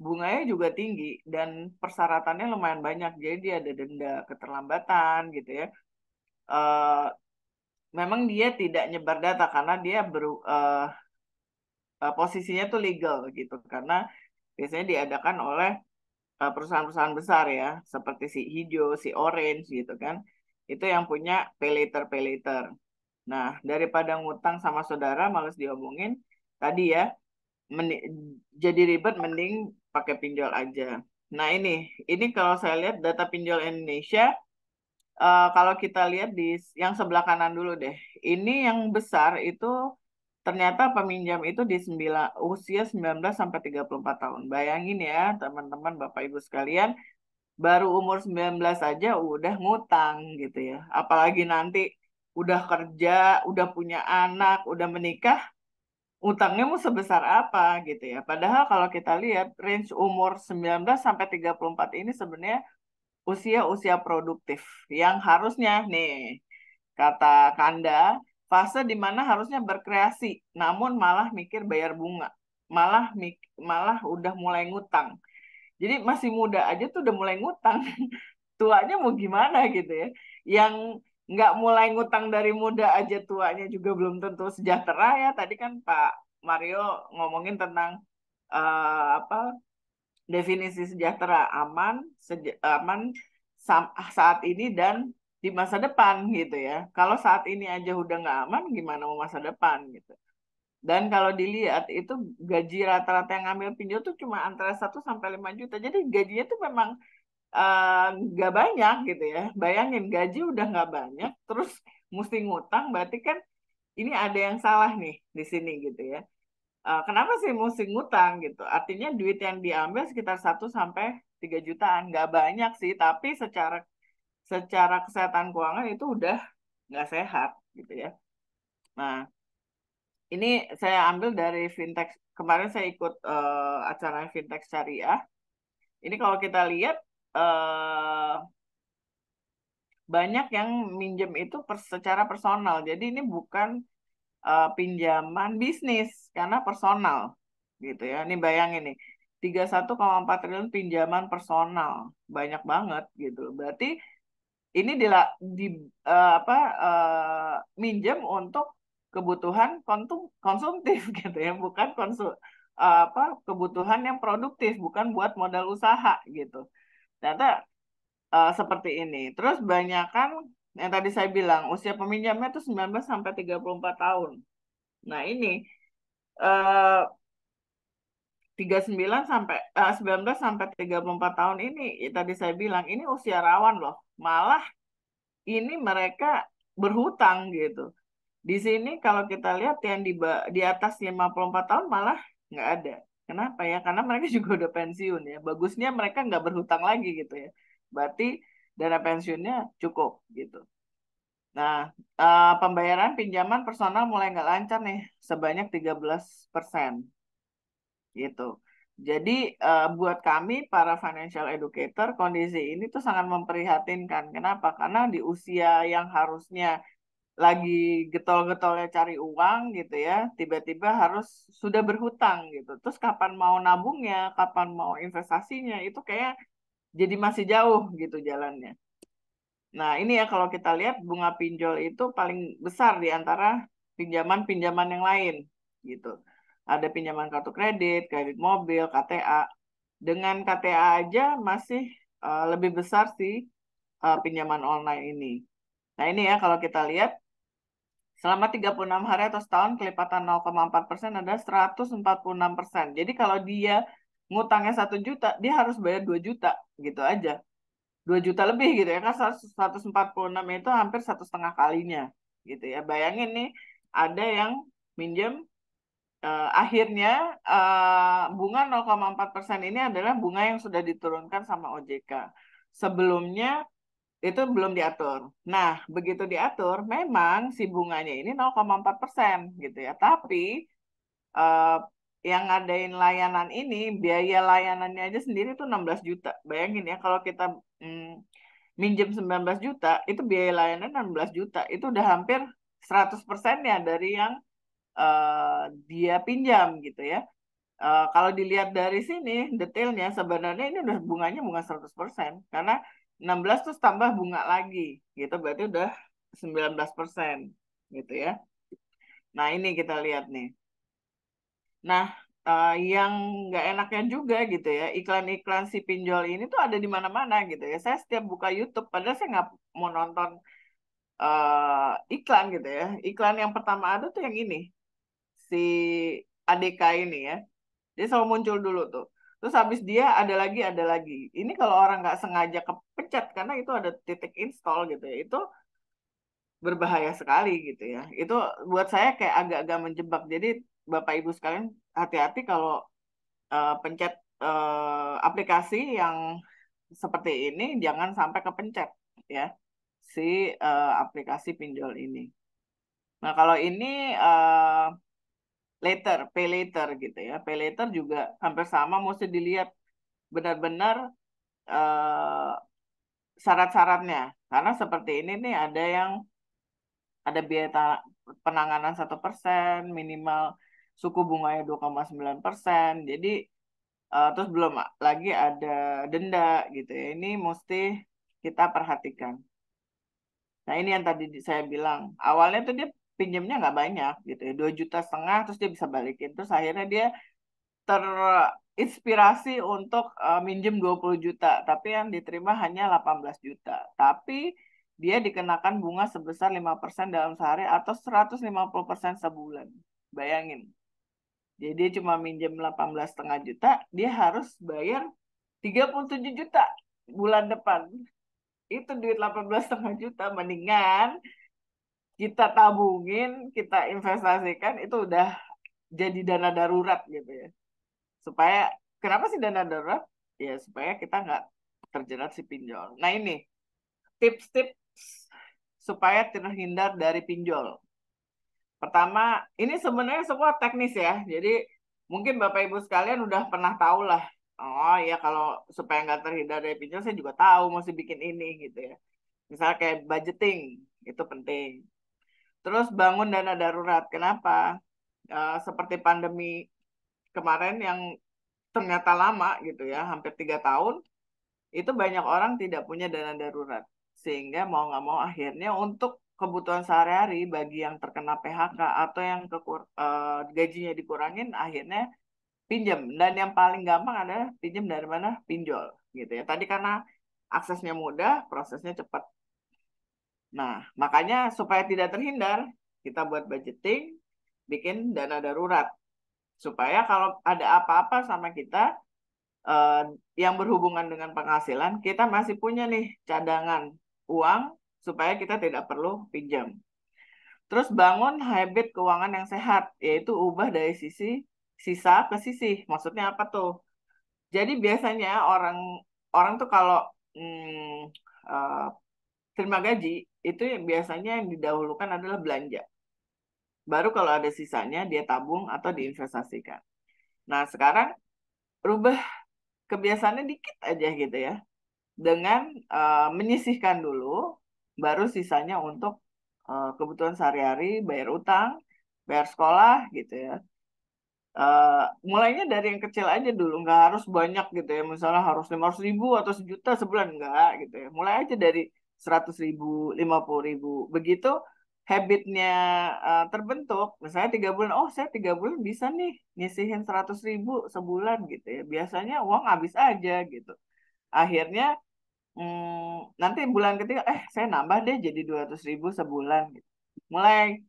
bunganya juga tinggi dan persyaratannya lumayan banyak. Jadi dia ada denda keterlambatan gitu ya. Eh, Memang dia tidak nyebar data karena dia posisinya tuh legal gitu karena biasanya diadakan oleh perusahaan-perusahaan besar ya, seperti si hijau, si orange gitu kan. Itu yang punya pay later. Nah, daripada ngutang sama saudara males diomongin, tadi ya, meni- jadi ribet mending pakai pinjol aja. Nah, ini kalau saya lihat data pinjol Indonesia, kalau kita lihat di yang sebelah kanan dulu deh. Ini yang besar itu ternyata peminjam itu di usia 19 sampai 34 tahun. Bayangin ya, teman-teman, Bapak Ibu sekalian, baru umur 19 aja udah ngutang gitu ya. Apalagi nanti udah kerja, udah punya anak, udah menikah, utangnya mau sebesar apa gitu ya. Padahal kalau kita lihat range umur 19 sampai 34 ini sebenarnya usia-usia produktif yang harusnya nih kata Kanda fase di mana harusnya berkreasi namun malah mikir bayar bunga. Malah udah mulai ngutang. Jadi masih muda aja tuh udah mulai ngutang. Tuanya mau gimana gitu ya. Yang nggak mulai ngutang dari muda aja tuanya juga belum tentu sejahtera ya. Tadi kan Pak Mario ngomongin tentang apa definisi sejahtera aman saat ini dan di masa depan gitu ya. Kalau saat ini aja udah nggak aman, gimana mau masa depan gitu. Dan kalau dilihat itu gaji rata-rata yang ngambil pinjol tuh cuma antara 1 sampai 5 juta. Jadi gajinya tuh memang nggak banyak gitu ya. Bayangin gaji udah nggak banyak, terus mesti ngutang, berarti kan ini ada yang salah nih di sini gitu ya. Kenapa sih mesti ngutang gitu? Artinya duit yang diambil sekitar 1 sampai 3 jutaan, nggak banyak sih, tapi secara secara kesehatan keuangan itu udah nggak sehat gitu ya. Nah, ini saya ambil dari fintech. Kemarin saya ikut acara fintech syariah. Ini kalau kita lihat eh, banyak yang minjem itu secara personal. Jadi ini bukan pinjaman bisnis karena personal gitu ya. Ini bayangin nih, 31,4 triliun pinjaman personal. Banyak banget gitu. Berarti ini di apa minjem untuk kebutuhan konsumtif gitu ya, bukan apa kebutuhan yang produktif, bukan buat modal usaha gitu. Ternyata seperti ini. Terus banyak kan yang tadi saya bilang usia peminjamnya itu 19 sampai 34 tahun. Nah, ini eh 19 sampai 34 tahun ini tadi saya bilang ini usia rawan loh. Malah ini mereka berhutang gitu. Di sini kalau kita lihat yang di atas 54 tahun malah nggak ada. Kenapa ya? Karena mereka juga udah pensiun ya. Bagusnya mereka nggak berhutang lagi gitu ya. Berarti dana pensiunnya cukup gitu. Nah, pembayaran pinjaman personal mulai nggak lancar nih, sebanyak 13% gitu. Jadi buat kami para financial educator kondisi ini tuh sangat memprihatinkan. Kenapa? Karena di usia yang harusnya lagi getol-getolnya cari uang gitu ya, tiba-tiba harus sudah berhutang gitu. Terus kapan mau nabungnya, kapan mau investasinya, itu kayak jadi masih jauh gitu jalannya. Nah, ini ya kalau kita lihat bunga pinjol itu paling besar di antara pinjaman-pinjaman yang lain gitu. Ada pinjaman kartu kredit mobil, KTA. Dengan KTA aja masih lebih besar sih pinjaman online ini. Nah ini ya kalau kita lihat selama 36 hari atau setahun kelipatan 0,4% ada 146%. Jadi kalau dia ngutangnya 1 juta, dia harus bayar 2 juta gitu aja. 2 juta lebih gitu ya kan 146 itu hampir 1,5 kalinya gitu ya. Bayangin nih ada yang minjem akhirnya bunga 0,4% ini adalah bunga yang sudah diturunkan sama OJK. Sebelumnya itu belum diatur. Nah, begitu diatur, memang si bunganya ini 0,4% gitu ya. Tapi eh, yang ngadain layanan ini, biaya layanannya aja sendiri tuh 16 juta. Bayangin ya, kalau kita minjem 19 juta, itu biaya layanan 16 juta. Itu udah hampir 100% ya dari yang dia pinjam gitu ya. Kalau dilihat dari sini detailnya sebenarnya ini udah bunganya bunga 100% karena 16 terus tambah bunga lagi gitu berarti udah 19% gitu ya. Nah, ini kita lihat nih. Nah, yang nggak enaknya juga gitu ya, iklan-iklan si pinjol ini tuh ada di mana-mana gitu ya. Saya setiap buka YouTube, padahal saya nggak mau nonton iklan gitu ya. Iklan yang pertama ada tuh yang ini, si ADK ini ya. Dia selalu muncul dulu tuh. Terus habis dia ada lagi, ada lagi. Ini kalau orang nggak sengaja kepencet, karena itu ada titik install gitu ya, itu berbahaya sekali gitu ya. Itu buat saya kayak agak-agak menjebak. Jadi Bapak Ibu sekalian hati-hati kalau pencet aplikasi yang seperti ini, jangan sampai kepencet ya si aplikasi pinjol ini. Nah kalau ini pay later gitu ya. Pay later juga hampir sama, mesti dilihat benar-benar eh, syarat-syaratnya. Karena seperti ini nih ada yang ada biaya penanganan 1%, minimal suku bunganya 2,9%. Jadi terus belum lagi ada denda gitu ya. Ini mesti kita perhatikan. Nah ini yang tadi saya bilang. Awalnya tuh dia pinjamnya nggak banyak gitu ya. 2,5 juta terus dia bisa balikin. Terus akhirnya dia terinspirasi untuk minjem 20 juta, tapi yang diterima hanya 18 juta. Tapi dia dikenakan bunga sebesar 5% dalam sehari atau 150% sebulan. Bayangin. Jadi dia cuma minjem 18,5 juta, dia harus bayar 37 juta bulan depan. Itu duit 18,5 juta, mendingan kita tabungin, kita investasikan, itu udah jadi dana darurat gitu ya. Supaya kenapa sih dana darurat? Ya supaya kita nggak terjerat si pinjol. Nah ini tips-tips supaya terhindar dari pinjol. Pertama, ini sebenarnya semua teknis ya. Jadi mungkin Bapak Ibu sekalian udah pernah tahu lah. Oh ya kalau supaya nggak terhindar dari pinjol, saya juga tahu mesti bikin ini gitu ya. Misalnya kayak budgeting, itu penting. Terus bangun dana darurat. Kenapa? Seperti pandemi kemarin yang ternyata lama gitu ya, hampir 3 tahun, itu banyak orang tidak punya dana darurat. Sehingga mau nggak mau akhirnya untuk kebutuhan sehari-hari bagi yang terkena PHK atau yang gajinya dikurangin, akhirnya pinjam. Dan yang paling gampang adalah pinjam dari mana? Pinjol gitu ya. Tadi karena aksesnya mudah, prosesnya cepat. Nah, makanya supaya tidak terhindar, kita buat budgeting, bikin dana darurat. Supaya kalau ada apa-apa sama kita, eh, yang berhubungan dengan penghasilan, kita masih punya nih cadangan uang supaya kita tidak perlu pinjam. Terus bangun habit keuangan yang sehat, yaitu ubah dari sisi sisa ke sisi. Maksudnya apa tuh? Jadi biasanya orang orang tuh kalau eh, terima gaji itu yang biasanya yang didahulukan adalah belanja. Baru kalau ada sisanya dia tabung atau diinvestasikan. Nah, sekarang rubah kebiasaannya dikit aja gitu ya. Dengan menyisihkan dulu, baru sisanya untuk kebutuhan sehari-hari, bayar utang, bayar sekolah gitu ya. Mulainya dari yang kecil aja dulu, nggak harus banyak gitu ya. Misalnya harus 500.000 atau 1 juta sebulan, nggak gitu ya. Mulai aja dari 100.000, 50.000. Begitu habitnya terbentuk, misalnya 3 bulan, oh saya 3 bulan bisa nih nyisihin 100.000 sebulan gitu ya. Biasanya uang habis aja gitu. Akhirnya nanti bulan ketiga, saya nambah deh jadi 200.000 sebulan gitu. Mulai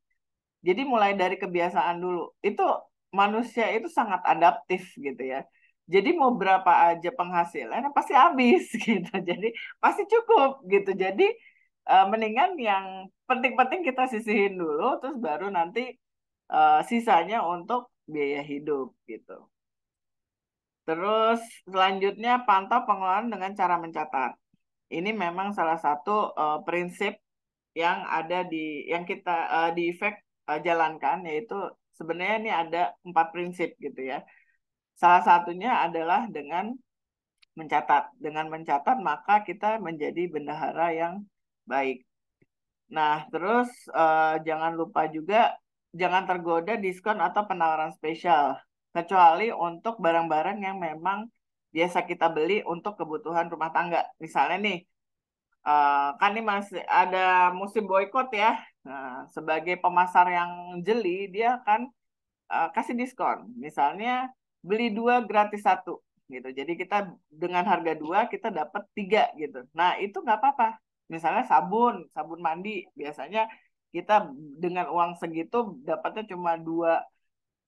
dari kebiasaan dulu. Itu manusia itu sangat adaptif gitu ya. Jadi mau berapa aja penghasilannya pasti habis gitu. Jadi pasti cukup gitu. Jadi mendingan yang penting-penting kita sisihin dulu, terus baru nanti sisanya untuk biaya hidup gitu. Terus selanjutnya pantau pengeluaran dengan cara mencatat. Ini memang salah satu prinsip yang ada yang kita di efek jalankan, yaitu sebenarnya ini ada 4 prinsip gitu ya. Salah satunya adalah dengan mencatat. Dengan mencatat maka kita menjadi bendahara yang baik. Nah, terus jangan lupa juga jangan tergoda diskon atau penawaran spesial, kecuali untuk barang-barang yang memang biasa kita beli untuk kebutuhan rumah tangga. Misalnya nih, kan ini masih ada musim boykot ya. Nah, sebagai pemasar yang jeli, dia akan kasih diskon. Misalnya beli 2 gratis 1 gitu. Jadi kita dengan harga 2 kita dapat 3 gitu. Nah, itu nggak apa-apa. Misalnya sabun mandi, biasanya kita dengan uang segitu dapatnya cuma 2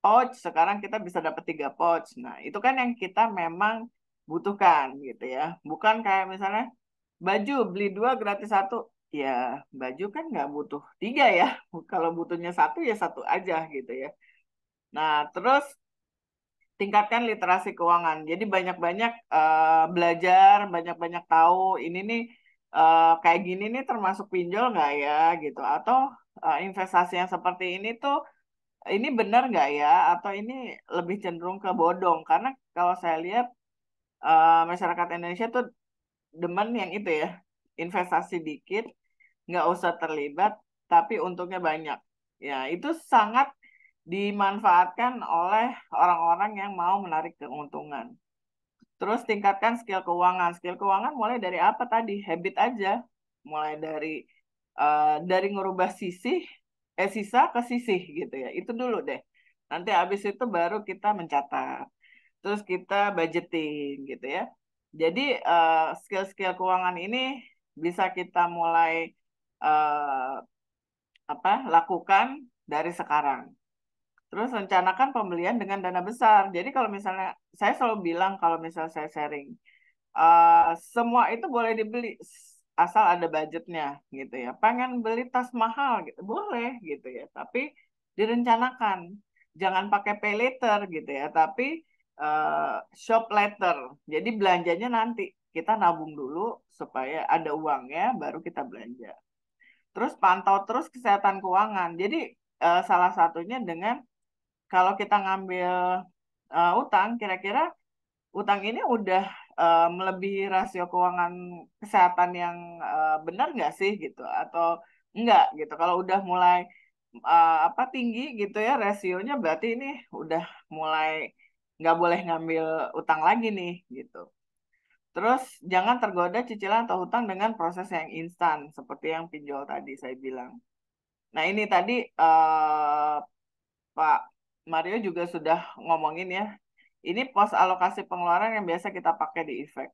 pouch, sekarang kita bisa dapat 3 pouch. Nah, itu kan yang kita memang butuhkan gitu ya. Bukan kayak misalnya baju beli 2 gratis 1. Ya, baju kan nggak butuh 3 ya. Kalau butuhnya 1 ya 1 aja gitu ya. Nah, terus tingkatkan literasi keuangan. Jadi banyak-banyak belajar, banyak-banyak tahu ini nih kayak gini nih termasuk pinjol nggak ya gitu. Atau investasi yang seperti ini tuh ini benar nggak ya? Atau ini lebih cenderung ke bodong. Karena kalau saya lihat masyarakat Indonesia tuh demen yang itu ya, investasi dikit, nggak usah terlibat, tapi untungnya banyak. Ya, itu sangat dimanfaatkan oleh orang-orang yang mau menarik keuntungan. Terus tingkatkan skill keuangan. Skill keuangan mulai dari apa tadi? Habit aja. Mulai dari ngerubah sisa ke sisih gitu ya. Itu dulu deh. Nanti habis itu baru kita mencatat. Terus kita budgeting gitu ya. Jadi skill-skill keuangan ini bisa kita mulai eh, lakukan dari sekarang. Terus rencanakan pembelian dengan dana besar. Jadi kalau misalnya saya selalu bilang kalau misalnya saya sharing, semua itu boleh dibeli asal ada budgetnya gitu ya. Pengen beli tas mahal gitu, boleh gitu ya. Tapi direncanakan, jangan pakai pay later gitu ya. Tapi shop later. Jadi belanjanya nanti kita nabung dulu supaya ada uangnya, baru kita belanja. Terus pantau terus kesehatan keuangan. Jadi salah satunya dengan kalau kita ngambil utang, kira-kira utang ini udah melebihi rasio keuangan kesehatan yang benar nggak sih gitu, atau enggak gitu. Kalau udah mulai tinggi gitu ya rasionya, berarti ini udah mulai nggak boleh ngambil utang lagi nih gitu. Terus jangan tergoda cicilan atau hutang dengan proses yang instan seperti yang pinjol tadi saya bilang. Nah ini tadi Pak Mario juga sudah ngomongin ya. Ini pos alokasi pengeluaran yang biasa kita pakai di efek.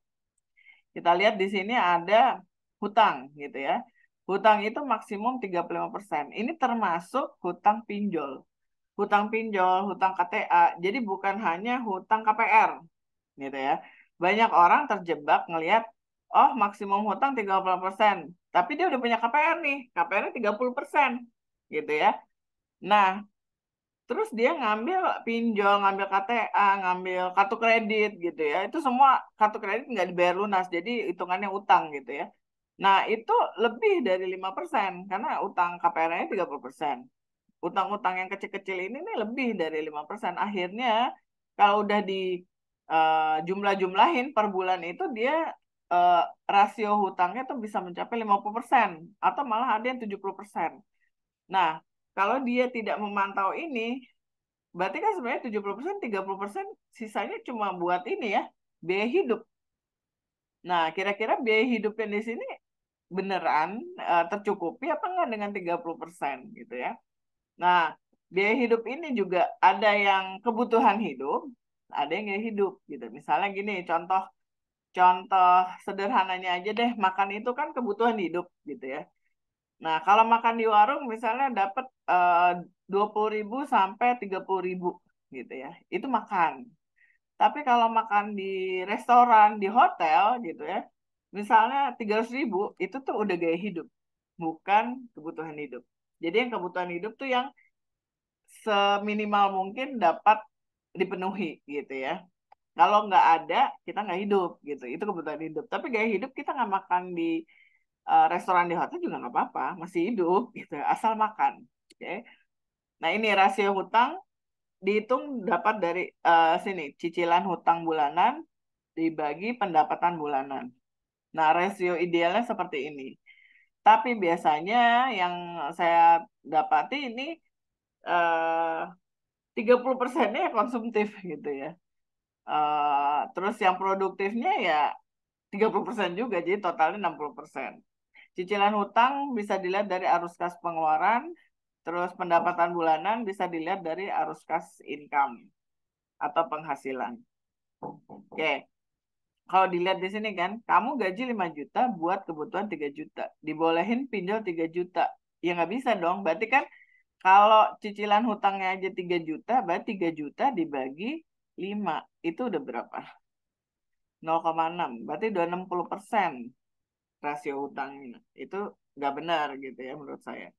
Kita lihat di sini ada hutang gitu ya. Hutang itu maksimum 35%. Ini termasuk hutang pinjol. Hutang pinjol, hutang KTA. Jadi bukan hanya hutang KPR gitu ya. Banyak orang terjebak ngelihat, oh maksimum hutang 30%. Tapi dia udah punya KPR nih. KPR-nya 30% gitu ya. Nah, terus dia ngambil pinjol, ngambil KTA, ngambil kartu kredit gitu ya. Itu semua kartu kredit nggak dibayar lunas, jadi hitungannya utang gitu ya. Nah, itu lebih dari 5% karena utang KPR-nya 30%. Utang-utang yang kecil-kecil ini nih lebih dari 5%. Akhirnya kalau udah di jumlah-jumlahin per bulan itu dia eh, rasio hutangnya tuh bisa mencapai 50% atau malah ada yang 70%. Nah, kalau dia tidak memantau ini, berarti kan sebenarnya 70%, 30% sisanya cuma buat ini ya, biaya hidup. Nah, kira-kira biaya hidup yang di sini beneran tercukupi apa enggak dengan 30% gitu ya. Nah, biaya hidup ini juga ada yang kebutuhan hidup, ada yang gaya hidup gitu. Misalnya gini, contoh contoh sederhananya aja deh, makan itu kan kebutuhan hidup gitu ya. Nah, kalau makan di warung misalnya dapat 20.000 sampai 30.000 gitu ya. Itu makan. Tapi kalau makan di restoran, di hotel gitu ya, misalnya 300.000, itu tuh udah gaya hidup, bukan kebutuhan hidup. Jadi yang kebutuhan hidup tuh yang seminimal mungkin dapat dipenuhi gitu ya. Kalau nggak ada, kita nggak hidup gitu. Itu kebutuhan hidup. Tapi gaya hidup kita nggak makan di restoran di hotel juga nggak apa-apa, masih hidup gitu, asal makan. Oke. Nah ini rasio hutang dihitung dapat dari sini, cicilan hutang bulanan dibagi pendapatan bulanan. Nah, rasio idealnya seperti ini. Tapi biasanya yang saya dapati ini 30%-nya konsumtif gitu ya. Terus yang produktifnya ya 30% juga, jadi totalnya 60%. Cicilan hutang bisa dilihat dari arus kas pengeluaran, terus pendapatan bulanan bisa dilihat dari arus kas income atau penghasilan. Oke. Kalau dilihat di sini kan, kamu gaji 5 juta buat kebutuhan 3 juta. Dibolehin pinjol 3 juta. Ya nggak bisa dong. Berarti kan kalau cicilan hutangnya aja 3 juta, berarti 3 juta dibagi 5. Itu udah berapa? 0,6. Berarti udah 60% rasio hutangnya. Itu nggak benar gitu ya menurut saya.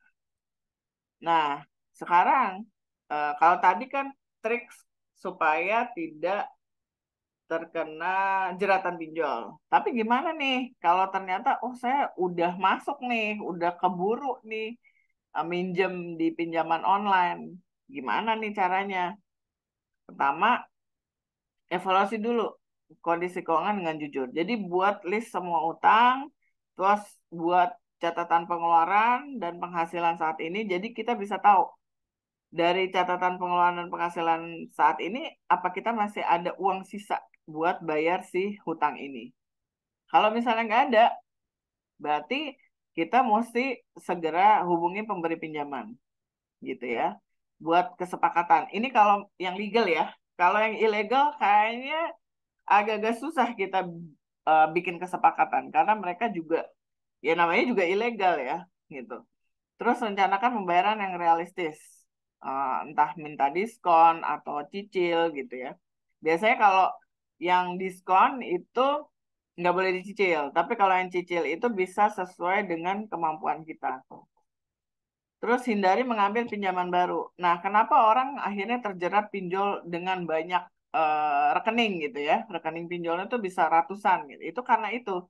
Nah, sekarang kalau tadi kan trik supaya tidak terkena jeratan pinjol. Tapi gimana nih kalau ternyata oh saya udah masuk nih, udah keburu nih minjem di pinjaman online. Gimana nih caranya? Pertama, evaluasi dulu kondisi keuangan dengan jujur. Jadi buat list semua utang, terus buat catatan pengeluaran dan penghasilan saat ini. Jadi kita bisa tahu dari catatan pengeluaran dan penghasilan saat ini, apa kita masih ada uang sisa buat bayar si hutang ini. Kalau misalnya nggak ada, berarti kita mesti segera hubungi pemberi pinjaman, gitu ya, buat kesepakatan. Ini kalau yang legal ya. Kalau yang ilegal kayaknya agak-agak susah kita bikin kesepakatan karena mereka juga ya namanya juga ilegal ya, gitu. Terus rencanakan pembayaran yang realistis. Entah minta diskon atau cicil gitu ya. Biasanya kalau yang diskon itu nggak boleh dicicil. Tapi kalau yang cicil itu bisa sesuai dengan kemampuan kita. Terus hindari mengambil pinjaman baru. Nah, kenapa orang akhirnya terjerat pinjol dengan banyak rekening gitu ya? Rekening pinjolnya itu bisa ratusan gitu. Itu karena itu.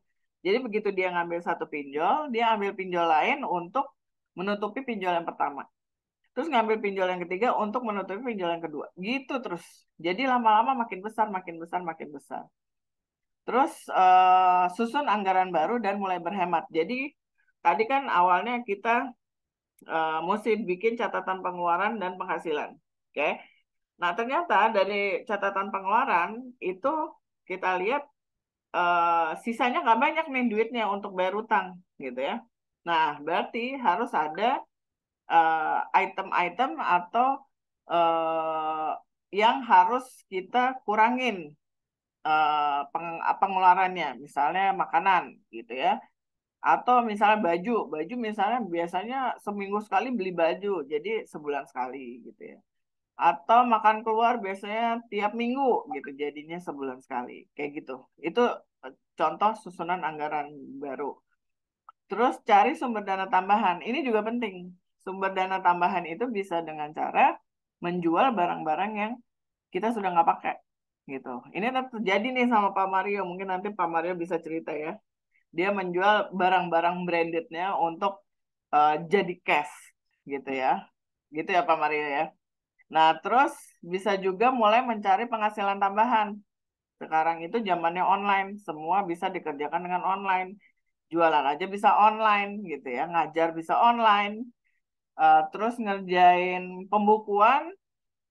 Jadi begitu dia ngambil satu pinjol, dia ambil pinjol lain untuk menutupi pinjol yang pertama. Terus ngambil pinjol yang ketiga untuk menutupi pinjol yang kedua. Gitu terus. Jadi lama-lama makin besar, makin besar, makin besar. Terus susun anggaran baru dan mulai berhemat. Jadi tadi kan awalnya kita mesti bikin catatan pengeluaran dan penghasilan. Oke. Nah, ternyata dari catatan pengeluaran itu kita lihat sisanya nggak banyak nih duitnya untuk bayar utang gitu ya. Nah, berarti harus ada item-item atau yang harus kita kurangin pengeluarannya, misalnya makanan gitu ya, atau misalnya baju misalnya biasanya seminggu sekali beli baju, jadi sebulan sekali gitu ya, atau makan keluar biasanya tiap minggu gitu, jadinya sebulan sekali, kayak gitu. Itu contoh susunan anggaran baru. Terus cari sumber dana tambahan. Ini juga penting. Sumber dana tambahan itu bisa dengan cara menjual barang-barang yang kita sudah nggak pakai. Gitu. Ini terjadi nih sama Pak Mario. Mungkin nanti Pak Mario bisa cerita ya. Dia menjual barang-barang brandednya untuk jadi cash. Gitu ya. Gitu ya Pak Mario ya. Nah, terus bisa juga mulai mencari penghasilan tambahan. Sekarang itu zamannya online. Semua bisa dikerjakan dengan online. Jualan aja bisa online gitu ya, ngajar bisa online, terus ngerjain pembukuan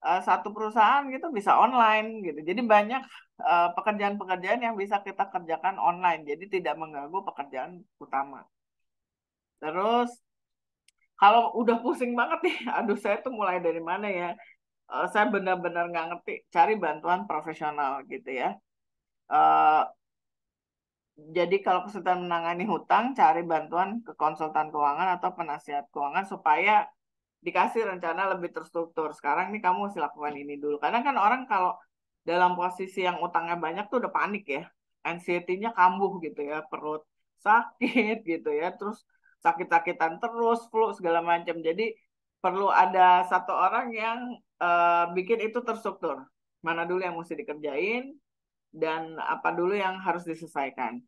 satu perusahaan gitu bisa online gitu. Jadi banyak pekerjaan-pekerjaan yang bisa kita kerjakan online, jadi tidak mengganggu pekerjaan utama. Terus kalau udah pusing banget nih, aduh saya tuh mulai dari mana ya? Saya benar-benar nggak ngerti, cari bantuan profesional gitu ya. Eh, jadi kalau kesulitan menangani hutang, cari bantuan ke konsultan keuangan atau penasihat keuangan supaya dikasih rencana lebih terstruktur. Sekarang nih kamu mesti lakukan ini dulu. Karena kan orang kalau dalam posisi yang utangnya banyak tuh udah panik ya. Anxiety-nya kambuh gitu ya, perut sakit gitu ya, terus sakit-sakitan terus, flu segala macam. Jadi perlu ada satu orang yang bikin itu terstruktur. Mana dulu yang mesti dikerjain dan apa dulu yang harus diselesaikan.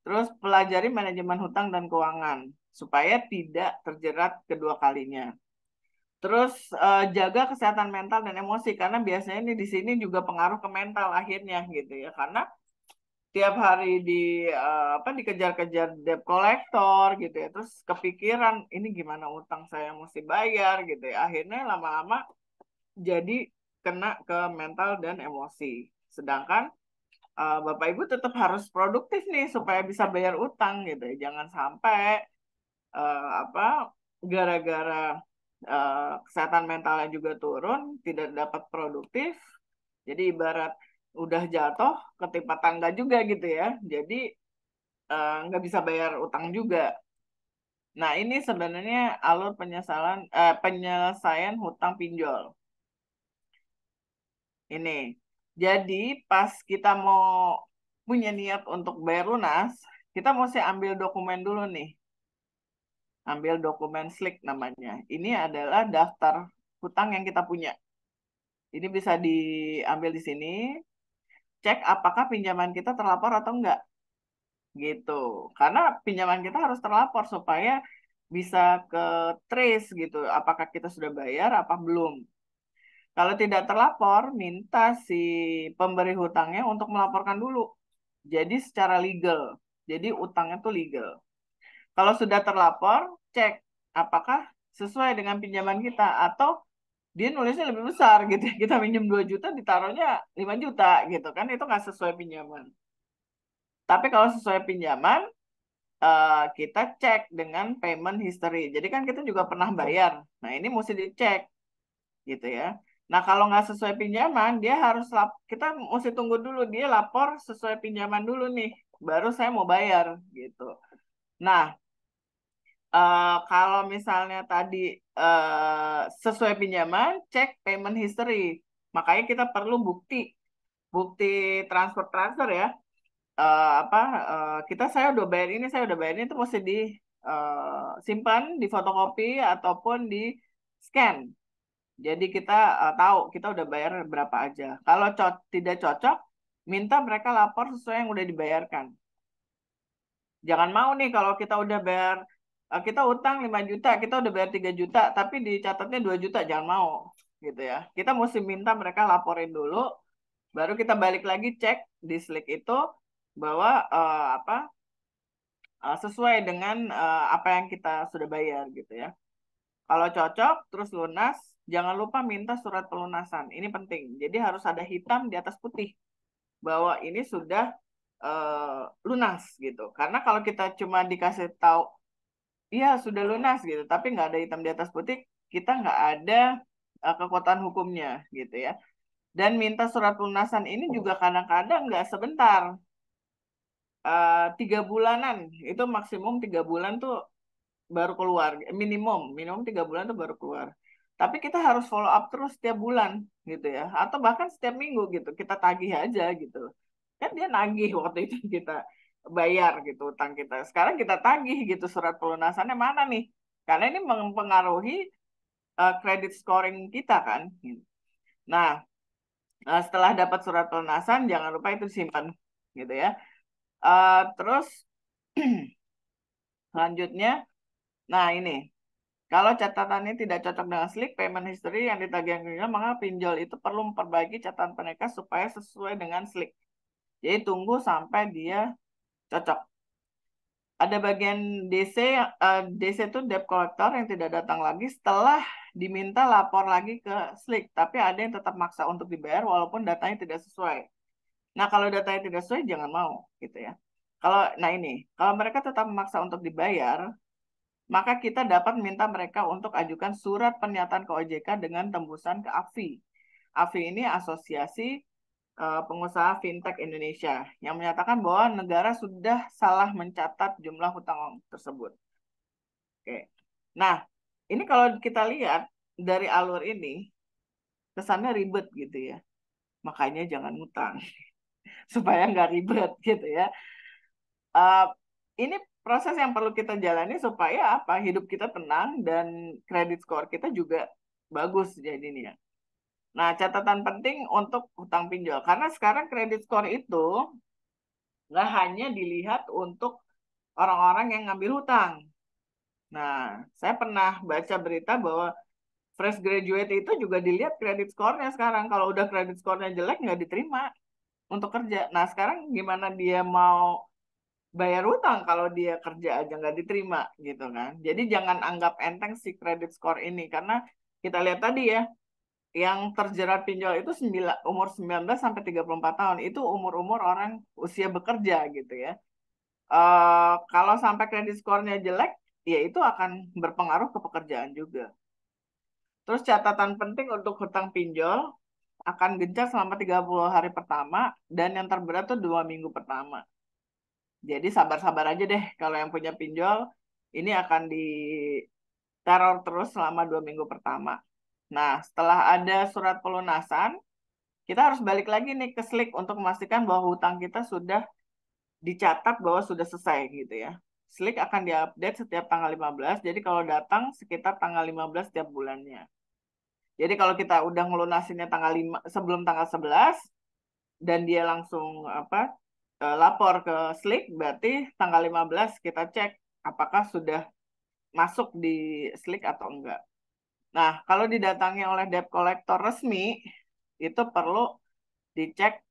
Terus pelajari manajemen hutang dan keuangan supaya tidak terjerat kedua kalinya. Terus jaga kesehatan mental dan emosi karena biasanya ini di sini juga pengaruh ke mental akhirnya gitu ya. Karena tiap hari apa dikejar-kejar debt collector gitu ya. Terus kepikiran ini gimana utang saya mesti bayar gitu ya. Akhirnya lama-lama jadi kena ke mental dan emosi. Sedangkan Bapak Ibu tetap harus produktif nih supaya bisa bayar utang gitu ya. Jangan sampai apa gara-gara kesehatan mentalnya juga turun, tidak dapat produktif. Jadi ibarat udah jatuh ketimpa tangga juga gitu ya. Jadi nggak bisa bayar utang juga. Nah ini sebenarnya alur penyelesaian hutang pinjol. Ini. Jadi pas kita mau punya niat untuk bayar lunas, kita mesti ambil dokumen dulu nih. Ambil dokumen SLIK namanya. Ini adalah daftar hutang yang kita punya. Ini bisa diambil di sini, cek apakah pinjaman kita terlapor atau enggak. Gitu. Karena pinjaman kita harus terlapor supaya bisa ke trace gitu. Apakah kita sudah bayar apa belum. Kalau tidak terlapor, minta si pemberi hutangnya untuk melaporkan dulu. Jadi secara legal. Jadi utangnya tuh legal. Kalau sudah terlapor, cek apakah sesuai dengan pinjaman kita atau dia nulisnya lebih besar gitu. Kita minjem 2 juta ditaruhnya 5 juta gitu kan. Itu nggak sesuai pinjaman. Tapi kalau sesuai pinjaman, kita cek dengan payment history. Jadi kan kita juga pernah bayar. Nah ini mesti dicek gitu ya. Nah kalau nggak sesuai pinjaman, dia harus kita mesti tunggu dulu dia lapor sesuai pinjaman dulu nih. Baru saya mau bayar gitu. Nah kalau misalnya tadi sesuai pinjaman, cek payment history. Makanya kita perlu bukti transfer ya. Apa saya udah bayar ini, saya udah bayar ini itu mesti disimpan, difotokopi ataupun di scan. Jadi kita tahu kita udah bayar berapa aja. Kalau tidak cocok, minta mereka lapor sesuai yang udah dibayarkan. Jangan mau nih kalau kita udah bayar, kita utang 5 juta, kita udah bayar 3 juta, tapi dicatatnya 2 juta, jangan mau. Gitu ya. Kita mesti minta mereka laporin dulu, baru kita balik lagi cek di SLIK itu bahwa sesuai dengan apa yang kita sudah bayar gitu ya. Kalau cocok, terus lunas, jangan lupa minta surat pelunasan. Ini penting. Jadi harus ada hitam di atas putih bahwa ini sudah lunas gitu. Karena kalau kita cuma dikasih tahu iya sudah lunas gitu, tapi nggak ada hitam di atas putih, kita nggak ada kekuatan hukumnya gitu ya. Dan minta surat pelunasan ini juga kadang-kadang nggak sebentar, 3 bulanan itu maksimum 3 bulan tuh baru keluar, minimum 3 bulan tuh baru keluar. Tapi kita harus follow up terus setiap bulan gitu ya, atau bahkan setiap minggu gitu kita tagih aja gitu. Kan dia nagih waktu itu kita bayar gitu utang kita. Sekarang kita tagih gitu surat pelunasannya mana nih? Karena ini mempengaruhi credit scoring kita kan. Nah, setelah dapat surat pelunasan jangan lupa itu disimpan gitu ya. Terus selanjutnya, nah ini kalau catatannya tidak cocok dengan SLIK payment history yang ditagih maka pinjol itu perlu memperbaiki catatan mereka supaya sesuai dengan SLIK. Jadi tunggu sampai dia cocok. Ada bagian DC, DC itu debt collector yang tidak datang lagi setelah diminta lapor lagi ke SLIK, tapi ada yang tetap maksa untuk dibayar walaupun datanya tidak sesuai. Nah, kalau datanya tidak sesuai jangan mau gitu ya. Nah ini, kalau mereka tetap memaksa untuk dibayar, maka kita dapat minta mereka untuk ajukan surat pernyataan ke OJK dengan tembusan ke AFI. AFI ini Asosiasi Pengusaha Fintech Indonesia yang menyatakan bahwa negara sudah salah mencatat jumlah hutang tersebut. Oke. Nah, ini kalau kita lihat dari alur ini, kesannya ribet gitu ya. Makanya jangan ngutang, supaya nggak ribet gitu ya. Uh, ini proses yang perlu kita jalani supaya apa? Hidup kita tenang dan kredit skor kita juga bagus jadinya. Nah, catatan penting untuk hutang pinjol. Karena sekarang kredit skor itu nggak hanya dilihat untuk orang-orang yang ngambil hutang. Nah, saya pernah baca berita bahwa fresh graduate itu juga dilihat kredit skornya sekarang. Kalau udah kredit skornya jelek, nggak diterima untuk kerja. Nah, sekarang gimana dia mau bayar hutang kalau dia kerja aja nggak diterima gitu kan. Jadi jangan anggap enteng si kredit skor ini. Karena kita lihat tadi ya, yang terjerat pinjol itu umur 19 sampai 34 tahun. Itu umur-umur orang usia bekerja gitu ya. Kalau sampai kredit skornya jelek, ya itu akan berpengaruh ke pekerjaan juga. Terus catatan penting untuk hutang pinjol akan gencar selama 30 hari pertama dan yang terberat tuh 2 minggu pertama. Jadi sabar-sabar aja deh kalau yang punya pinjol ini akan diteror terus selama 2 minggu pertama. Nah, setelah ada surat pelunasan, kita harus balik lagi nih ke Slick untuk memastikan bahwa hutang kita sudah dicatat bahwa sudah selesai gitu ya. Slick akan diupdate setiap tanggal 15, jadi kalau datang sekitar tanggal 15 setiap bulannya. Jadi kalau kita udah ngelunasinnya tanggal 5, sebelum tanggal 11 dan dia langsung lapor ke Slick, berarti tanggal 15 kita cek apakah sudah masuk di Slick atau enggak. Nah, kalau didatangi oleh debt collector resmi, itu perlu dicek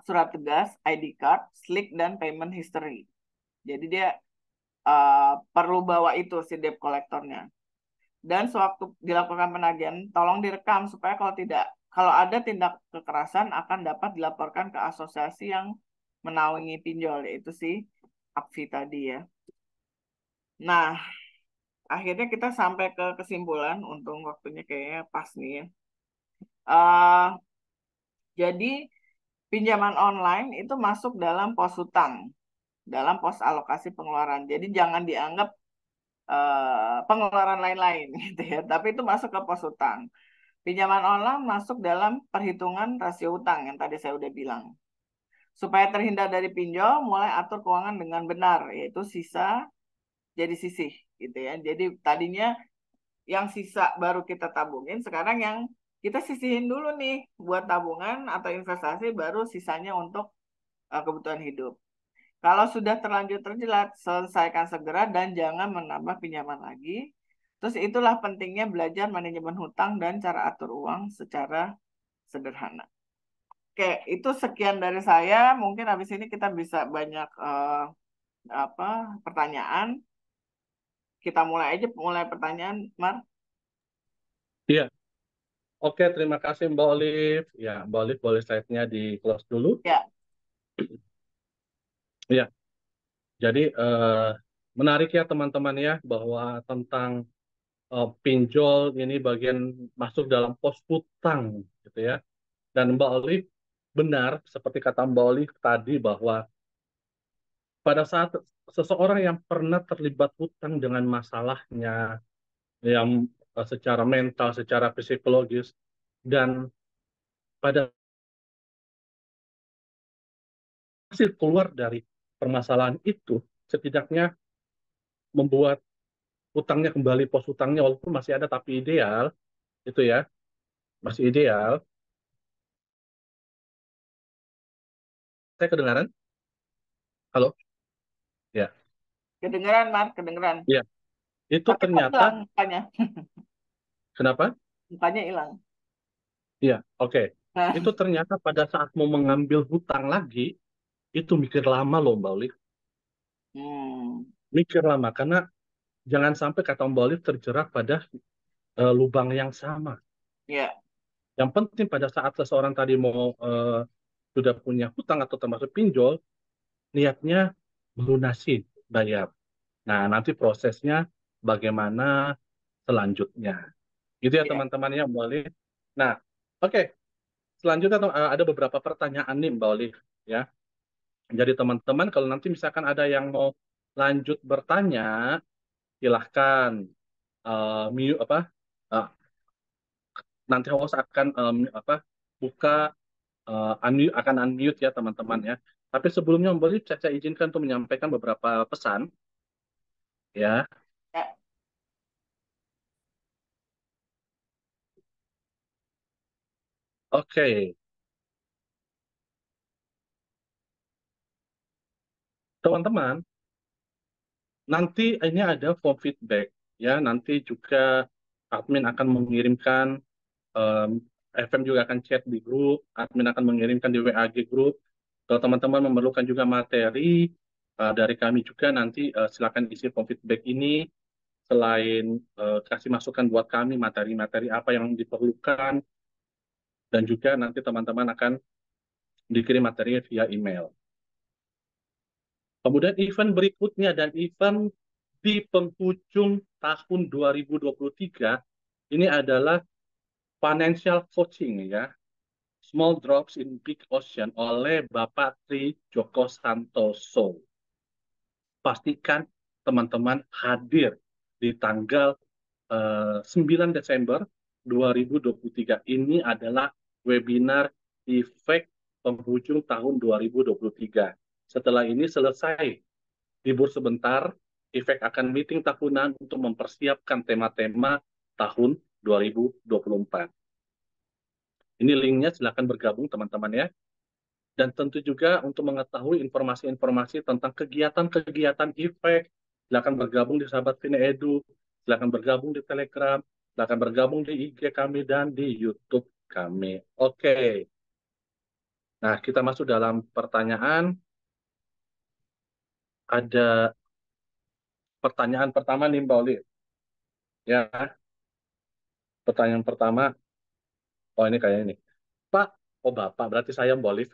surat tugas, ID card, Slick, dan payment history. Jadi dia perlu bawa itu si debt collectornya. Dan sewaktu dilakukan penagihan, tolong direkam supaya kalau ada tindak kekerasan akan dapat dilaporkan ke asosiasi yang menaungi pinjol, yaitu si APFI tadi ya. Nah, akhirnya kita sampai ke kesimpulan, untung waktunya kayaknya pas nih ya. Jadi pinjaman online itu masuk dalam pos hutang, dalam pos alokasi pengeluaran. Jadi jangan dianggap pengeluaran lain-lain gitu ya, tapi itu masuk ke pos hutang. Pinjaman online masuk dalam perhitungan rasio hutang yang tadi saya udah bilang. Supaya terhindar dari pinjol, mulai atur keuangan dengan benar, yaitu sisa jadi sisih gitu ya. Jadi tadinya yang sisa baru kita tabungin, sekarang yang kita sisihin dulu nih buat tabungan atau investasi, baru sisanya untuk kebutuhan hidup. Kalau sudah terlanjur terjerat, selesaikan segera dan jangan menambah pinjaman lagi. Terus itulah pentingnya belajar manajemen hutang dan cara atur uang secara sederhana. Oke, itu sekian dari saya. Mungkin habis ini kita bisa banyak pertanyaan. Kita mulai aja pertanyaan, Mar. Iya, oke, terima kasih Mbak Olive. Ya, Mbak Olive boleh slide-nya di close dulu. Ya, Ya, jadi menarik ya teman-teman ya bahwa tentang pinjol ini bagian masuk dalam pos hutang gitu ya. Dan Mbak Olive benar seperti kata Mbak Olive tadi bahwa pada saat seseorang yang pernah terlibat hutang dengan masalahnya yang secara mental, secara psikologis dan pada hasil keluar dari permasalahan itu setidaknya membuat hutangnya kembali pos hutangnya walaupun masih ada tapi ideal itu ya masih ideal. Saya kedengaran? Halo? Ya. kedengeran, Mar, kedengeran. Ya. Itu Tapi kok ternyata hilang mukanya? kenapa? Mukanya hilang. Iya, oke. Nah, Itu ternyata pada saat mau mengambil hutang lagi itu mikir lama loh Mbak Olive. Mikir lama karena jangan sampai kata Mbak Olive terjerat pada lubang yang sama. ya, Yang penting pada saat seseorang tadi mau sudah punya hutang atau termasuk pinjol, niatnya melunasi bayar. Nah, nanti prosesnya bagaimana selanjutnya. Gitu ya Ya. teman-teman ya Mbak Olive. Nah, oke. Selanjutnya ada beberapa pertanyaan nih Mbak Olive ya. Jadi teman-teman kalau nanti misalkan ada yang mau lanjut bertanya, silahkan mute uh, nanti host akan buka akan unmute ya teman-teman ya. Tapi sebelumnya Mbak Olive saya izinkan untuk menyampaikan beberapa pesan ya. Ya. Oke, teman-teman, nanti ini ada form feedback ya. Nanti juga admin akan mengirimkan, em, FM juga akan chat di grup, admin akan mengirimkan di WAG grup. Kalau teman-teman memerlukan juga materi dari kami juga nanti silakan isi form feedback ini. Selain kasih masukan buat kami materi-materi apa yang diperlukan, dan juga nanti teman-teman akan dikirim materinya via email. Kemudian event berikutnya dan event di penghujung tahun 2023 ini adalah financial coaching ya, Small Drops in Big Ocean oleh Bapak Tri Joko Santoso. Pastikan teman-teman hadir di tanggal 9 Desember 2023. Ini adalah webinar efek penghujung tahun 2023. Setelah ini selesai, libur sebentar, efek akan meeting tahunan untuk mempersiapkan tema-tema tahun 2024. Ini linknya silakan bergabung teman-teman ya. Dan tentu juga untuk mengetahui informasi-informasi tentang kegiatan-kegiatan efek, silakan bergabung di Sahabat Vina Edu, silakan bergabung di Telegram, silakan bergabung di IG kami dan di YouTube kami. Oke. Nah, kita masuk dalam pertanyaan. Ada pertanyaan pertama nih Mbak Oli. Ya, pertanyaan pertama. Oh, ini kayak ini. Pak, oh Bapak, berarti saya Mbak Oli.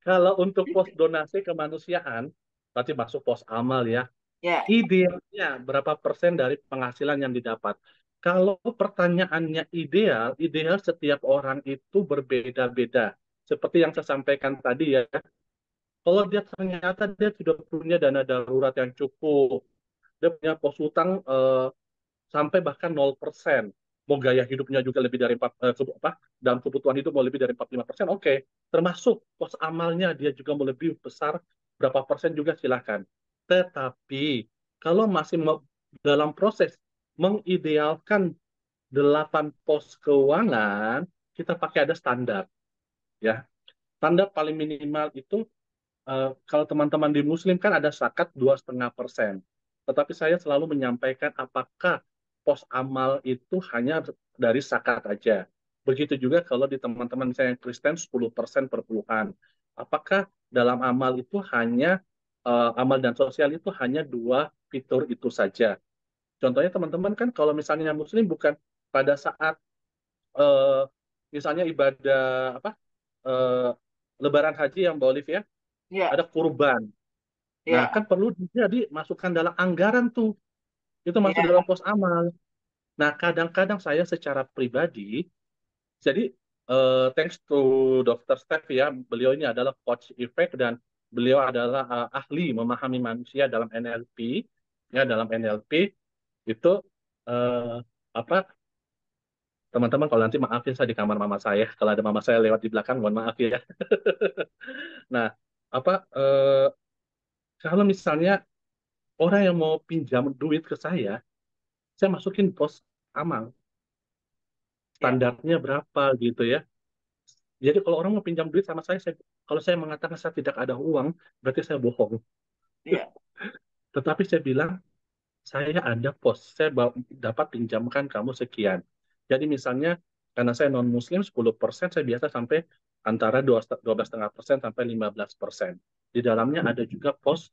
Kalau untuk pos donasi kemanusiaan, berarti masuk pos amal ya. Ya. Idealnya berapa persen dari penghasilan yang didapat? Kalau pertanyaannya ideal, ideal setiap orang itu berbeda-beda. Seperti yang saya sampaikan tadi ya, kalau dia ternyata dia sudah punya dana darurat yang cukup, dia punya pos hutang sampai bahkan 0%. Mau gaya hidupnya juga lebih dari dalam kebutuhan hidup mau lebih dari 45%, oke. Termasuk pos amalnya dia juga mau lebih besar, berapa persen juga silakan. Tetapi kalau masih dalam proses mengidealkan 8 pos keuangan, kita pakai ada standar. Ya, standar paling minimal itu kalau teman-teman di Muslim kan ada zakat 2,5%. Tetapi saya selalu menyampaikan apakah pos amal itu hanya dari zakat aja. Begitu juga kalau di teman-teman misalnya yang Kristen 10% perpuluhan. Apakah dalam amal itu hanya amal dan sosial itu hanya dua fitur itu saja. Contohnya teman-teman kan kalau misalnya Muslim bukan pada saat eh, misalnya ibadah apa eh, Lebaran Haji yang Mbak Olive ya, Ya. ada kurban. Nah, Ya. kan perlu dia dimasukkan dalam anggaran tuh. Itu masuk Ya. dalam pos amal. Nah, kadang-kadang saya secara pribadi, jadi thanks to Dr. Steph ya, beliau ini adalah coach effect dan beliau adalah ahli memahami manusia dalam NLP. Ya, dalam NLP itu eh, apa teman-teman kalau nanti maafin saya di kamar mama saya, kalau ada mama saya lewat di belakang, mohon maaf ya. Nah, apa kalau misalnya orang yang mau pinjam duit ke saya masukin pos amal. Ya. Standarnya berapa gitu ya. Jadi kalau orang mau pinjam duit sama kalau saya mengatakan saya tidak ada uang, berarti saya bohong. Ya. Tetapi saya bilang, saya ada pos, dapat pinjamkan kamu sekian. Jadi misalnya, karena saya non-muslim 10%, saya biasa sampai antara 12,5% sampai 15%. Di dalamnya ada juga pos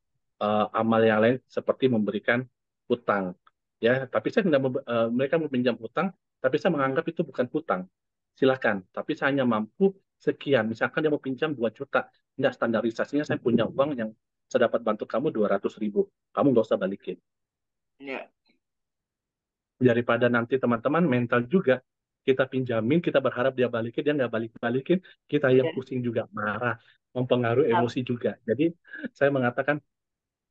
amal yang lain seperti memberikan hutang. Ya, tapi saya tidak mereka meminjam hutang, tapi saya menganggap itu bukan hutang. Silakan, tapi saya hanya mampu sekian. Misalkan dia mau pinjam 2 juta, tidak standarisasinya saya punya uang yang saya dapat bantu kamu 200 ribu. Kamu nggak usah balikin. Ya, Daripada nanti teman-teman mental juga kita pinjamin, kita berharap dia balikin, dia nggak balik-balikin, kita yang ya, pusing juga, marah, mempengaruhi benar. emosi juga. Jadi saya mengatakan,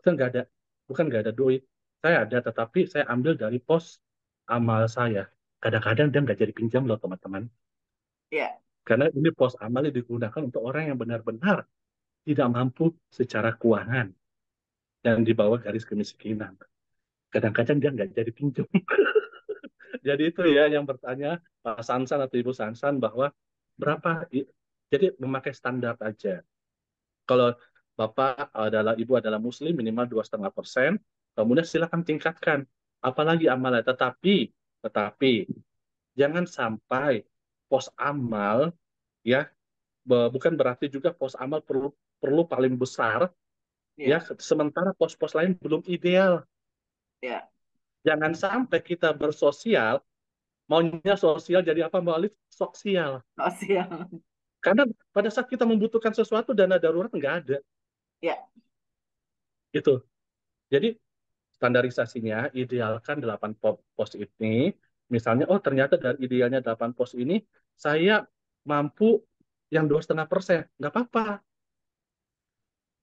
saya nggak ada, bukan nggak ada duit, saya ada, tetapi saya ambil dari pos amal saya. Kadang-kadang dia nggak jadi pinjam loh teman-teman. Ya, Karena ini pos amal yang digunakan untuk orang yang benar-benar tidak mampu secara keuangan dan di bawah garis kemiskinan. Kadang-kadang dia nggak jadi pinjam. Jadi itu ya yang bertanya Pak Sansan atau Ibu Sansan bahwa berapa, jadi memakai standar aja. Kalau Bapak adalah Ibu adalah Muslim minimal 2,5%, kemudian silakan tingkatkan. Apalagi amalnya, tetapi jangan sampai pos amal ya, bukan berarti juga pos amal perlu perlu paling besar ya, ya, sementara pos-pos lain belum ideal. ya. Jangan sampai kita bersosial, maunya sosial jadi apa Mbak Alif? Sosial. Sosial. Karena pada saat kita membutuhkan sesuatu, dana darurat nggak ada. Ya, Gitu. Jadi standarisasinya idealkan 8 pos ini. Misalnya, oh ternyata dari idealnya 8 pos ini, saya mampu yang 2,5%. Nggak apa-apa.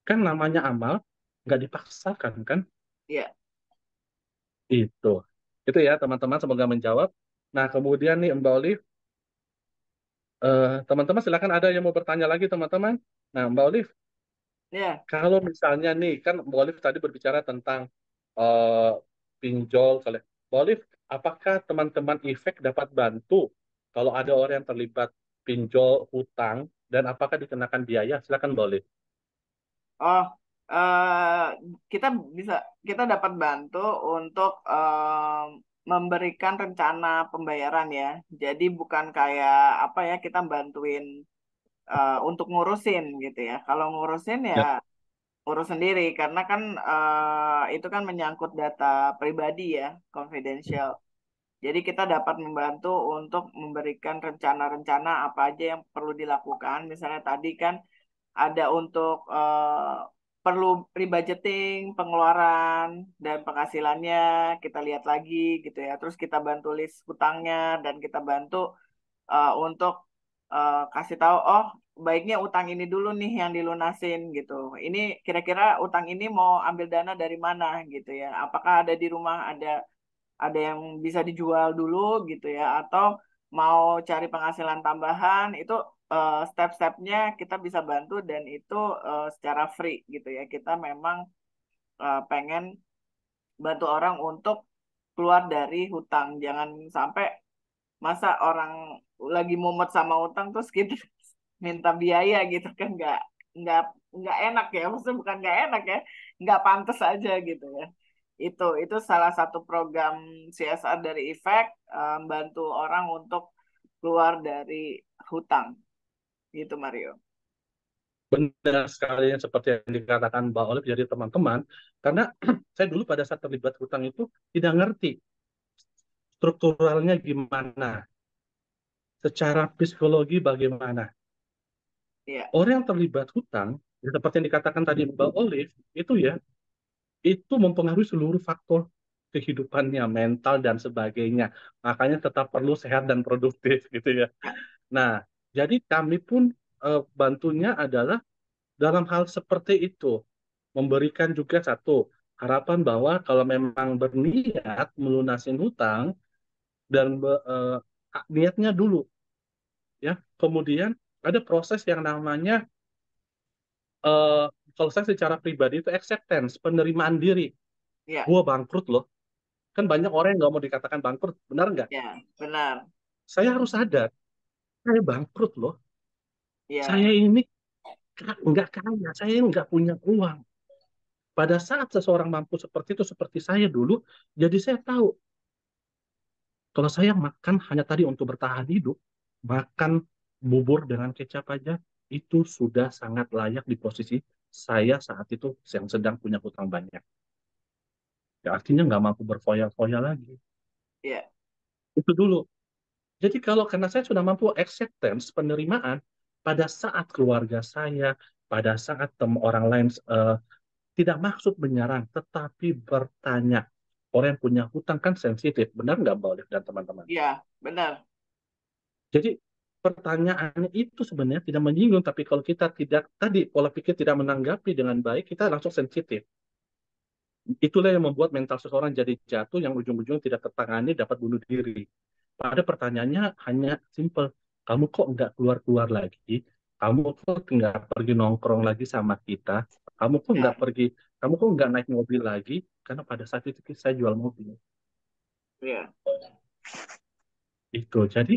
Kan namanya amal, nggak dipaksakan kan? ya. Itu. Itu ya teman-teman, semoga menjawab. Nah kemudian nih Mbak Olive, teman-teman silakan ada yang mau bertanya lagi teman-teman. Nah Mbak Olive, Ya. kalau misalnya nih, kan Bu Olive tadi berbicara tentang eh, pinjol. Bu Olive, apakah teman-teman IFEK dapat bantu kalau ada orang yang terlibat pinjol hutang dan apakah dikenakan biaya? Silakan Bu Olive. Oh, eh, kita bisa kita dapat bantu untuk memberikan rencana pembayaran ya. Jadi bukan kayak apa ya kita bantuin untuk ngurusin gitu ya. Kalau ngurusin ya Ya, urus sendiri karena kan itu kan menyangkut data pribadi ya, confidential. Jadi kita dapat membantu untuk memberikan rencana-rencana apa aja yang perlu dilakukan. Misalnya tadi kan ada untuk perlu rebudgeting, pengeluaran dan penghasilannya kita lihat lagi gitu ya. Terus kita bantu list hutangnya dan kita bantu untuk kasih tahu oh baiknya utang ini dulu nih yang dilunasin gitu. Ini kira-kira utang ini mau ambil dana dari mana gitu ya. Apakah ada di rumah ada yang bisa dijual dulu gitu ya atau mau cari penghasilan tambahan itu step-stepnya kita bisa bantu dan itu secara free gitu ya kita memang pengen bantu orang untuk keluar dari hutang jangan sampai masa orang lagi mumet sama hutang terus kita minta biaya gitu kan nggak nggak enak ya maksudnya bukan nggak enak ya nggak pantas aja gitu ya itu salah satu program CSR dari IFEK bantu orang untuk keluar dari hutang gitu Mario. benar sekali yang seperti yang dikatakan Mbak Olive. Jadi teman-teman, karena saya dulu pada saat terlibat hutang itu tidak ngerti strukturalnya gimana, secara psikologi bagaimana. Iya, Orang yang terlibat hutang, ya seperti yang dikatakan tadi Mbak Olive, itu ya, itu mempengaruhi seluruh faktor kehidupannya, mental dan sebagainya. Makanya tetap perlu sehat dan produktif gitu ya. ya, Nah, jadi kami pun bantunya adalah dalam hal seperti itu, memberikan juga satu harapan bahwa kalau memang berniat melunasin hutang dan niatnya dulu ya, kemudian ada proses yang namanya eh, kalau saya secara pribadi itu acceptance, penerimaan diri. ya, Gua bangkrut loh. Kan banyak orang yang nggak mau dikatakan bangkrut, benar nggak? ya, benar. Saya harus sadar, saya bangkrut loh. Saya Ya, ini nggak kaya, saya ini nggak punya uang. Pada saat seseorang mampu seperti itu, seperti saya dulu, jadi saya tahu, kalau saya makan hanya tadi untuk bertahan hidup, makan bubur dengan kecap aja, itu sudah sangat layak di posisi saya saat itu yang sedang punya hutang banyak. Ya, artinya nggak mampu berfoya-foya lagi. ya, Itu dulu. Jadi kalau karena saya sudah mampu acceptance, penerimaan, pada saat keluarga saya, pada saat orang lain tidak maksud menyerang, tetapi bertanya. orang yang punya hutang kan sensitif, benar nggak Mbak Olive dan teman-teman? Iya, benar. Jadi pertanyaannya itu sebenarnya tidak menyinggung, tapi kalau kita tidak tadi pola pikir tidak menanggapi dengan baik, kita langsung sensitif. Itulah yang membuat mental seseorang jadi jatuh, yang ujung-ujungnya tidak tertangani, dapat bunuh diri. Pada pertanyaannya hanya simple, kamu kok nggak keluar-keluar lagi? Kamu kok nggak pergi nongkrong lagi sama kita? Kamu kok nggak Ya, pergi? Kamu kok nggak naik mobil lagi? Karena pada saat itu saya jual mobil. iya, Itu jadi,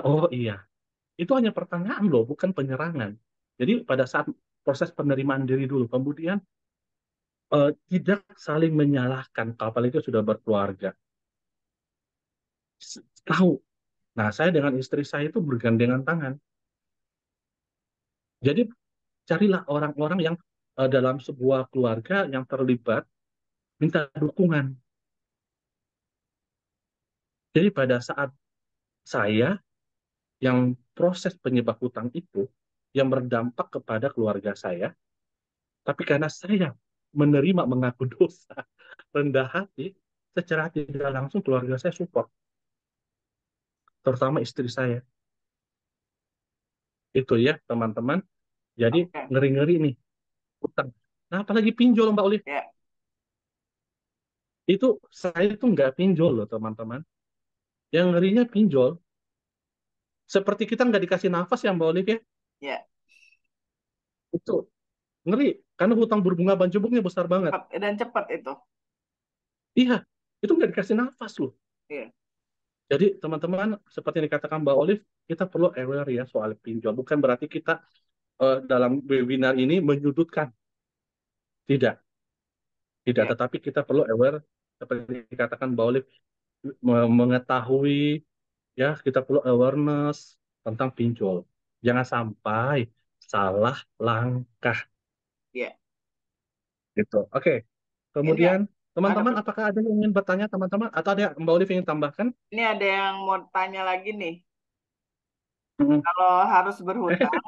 oh iya, itu hanya pertanyaan loh, bukan penyerangan. Jadi pada saat proses penerimaan diri dulu, kemudian tidak saling menyalahkan, apalagi sudah berkeluarga. Tahu. Nah, saya dengan istri saya itu bergandengan tangan. Jadi carilah orang-orang yang dalam sebuah keluarga yang terlibat, minta dukungan. Jadi pada saat saya yang proses penyebab hutang itu, yang berdampak kepada keluarga saya, tapi karena saya menerima mengaku dosa, rendah hati, secara tidak langsung keluarga saya support, terutama istri saya. Itu ya, teman-teman. Jadi oke, ngeri-ngeri nih, hutang. Nah, apalagi pinjol, Mbak Olive. ya, Itu saya itu nggak pinjol loh, teman-teman. Yang ngerinya pinjol, seperti kita nggak dikasih nafas ya, Mbak Olive ya. ya, Itu ngeri, karena hutang berbunga banjubungnya besar banget. dan cepat itu. Iya, itu nggak dikasih nafas loh. Iya, Jadi teman-teman, seperti yang dikatakan Mbak Olive, kita perlu aware ya soal pinjol. Bukan berarti kita dalam webinar ini menyudutkan. Tidak, tidak. iya, Tetapi kita perlu aware, seperti yang dikatakan Mbak Olive, mengetahui, ya kita perlu awareness tentang pinjol. Jangan sampai salah langkah. iya. Gitu. Oke, Ini kemudian ada teman-teman, apakah ada yang ingin bertanya teman-teman? Atau ada yang Mbak Olive ingin tambahkan? ini ada yang mau tanya lagi nih. Hmm. Kalau harus berhutang,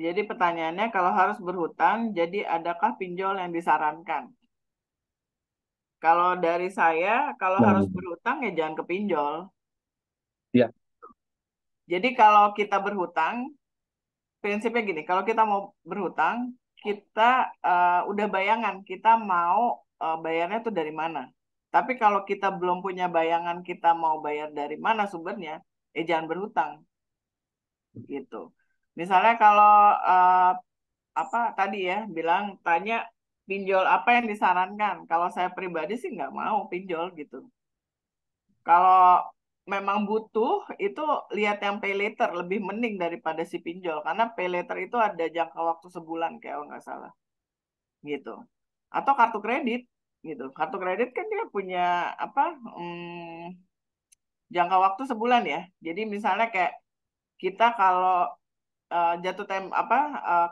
jadi pertanyaannya kalau harus berhutang, jadi adakah pinjol yang disarankan? Kalau dari saya, kalau harus Nah, berhutang ya jangan ke pinjol. ya, Jadi kalau kita berhutang, prinsipnya gini, kalau kita mau berhutang, kita udah bayangan kita mau bayarnya tuh dari mana. Tapi kalau kita belum punya bayangan kita mau bayar dari mana sumbernya, jangan berhutang gitu. Misalnya kalau eh, apa tadi ya bilang tanya pinjol apa yang disarankan. Kalau saya pribadi sih nggak mau pinjol gitu. Kalau memang butuh itu lihat yang pay later lebih mending daripada si pinjol karena pay later itu ada jangka waktu sebulan kayak kalau nggak salah gitu. Atau kartu kredit gitu. Kartu kredit kan dia punya apa jangka waktu sebulan ya. Jadi misalnya kayak kita kalau jatuh apa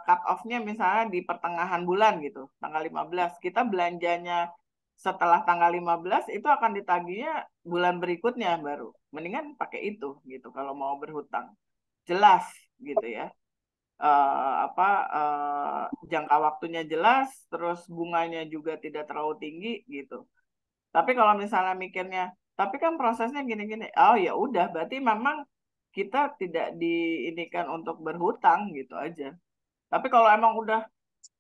cut off-nya misalnya di pertengahan bulan gitu, tanggal 15. Kita belanjanya setelah tanggal 15 itu akan ditagihnya bulan berikutnya baru. Mendingan pakai itu gitu kalau mau berhutang. Jelas gitu ya. Apa jangka waktunya jelas, terus bunganya juga tidak terlalu tinggi gitu. Tapi kalau misalnya mikirnya, tapi kan prosesnya gini-gini, oh ya udah, berarti memang kita tidak diinikan untuk berhutang gitu aja. Tapi kalau emang udah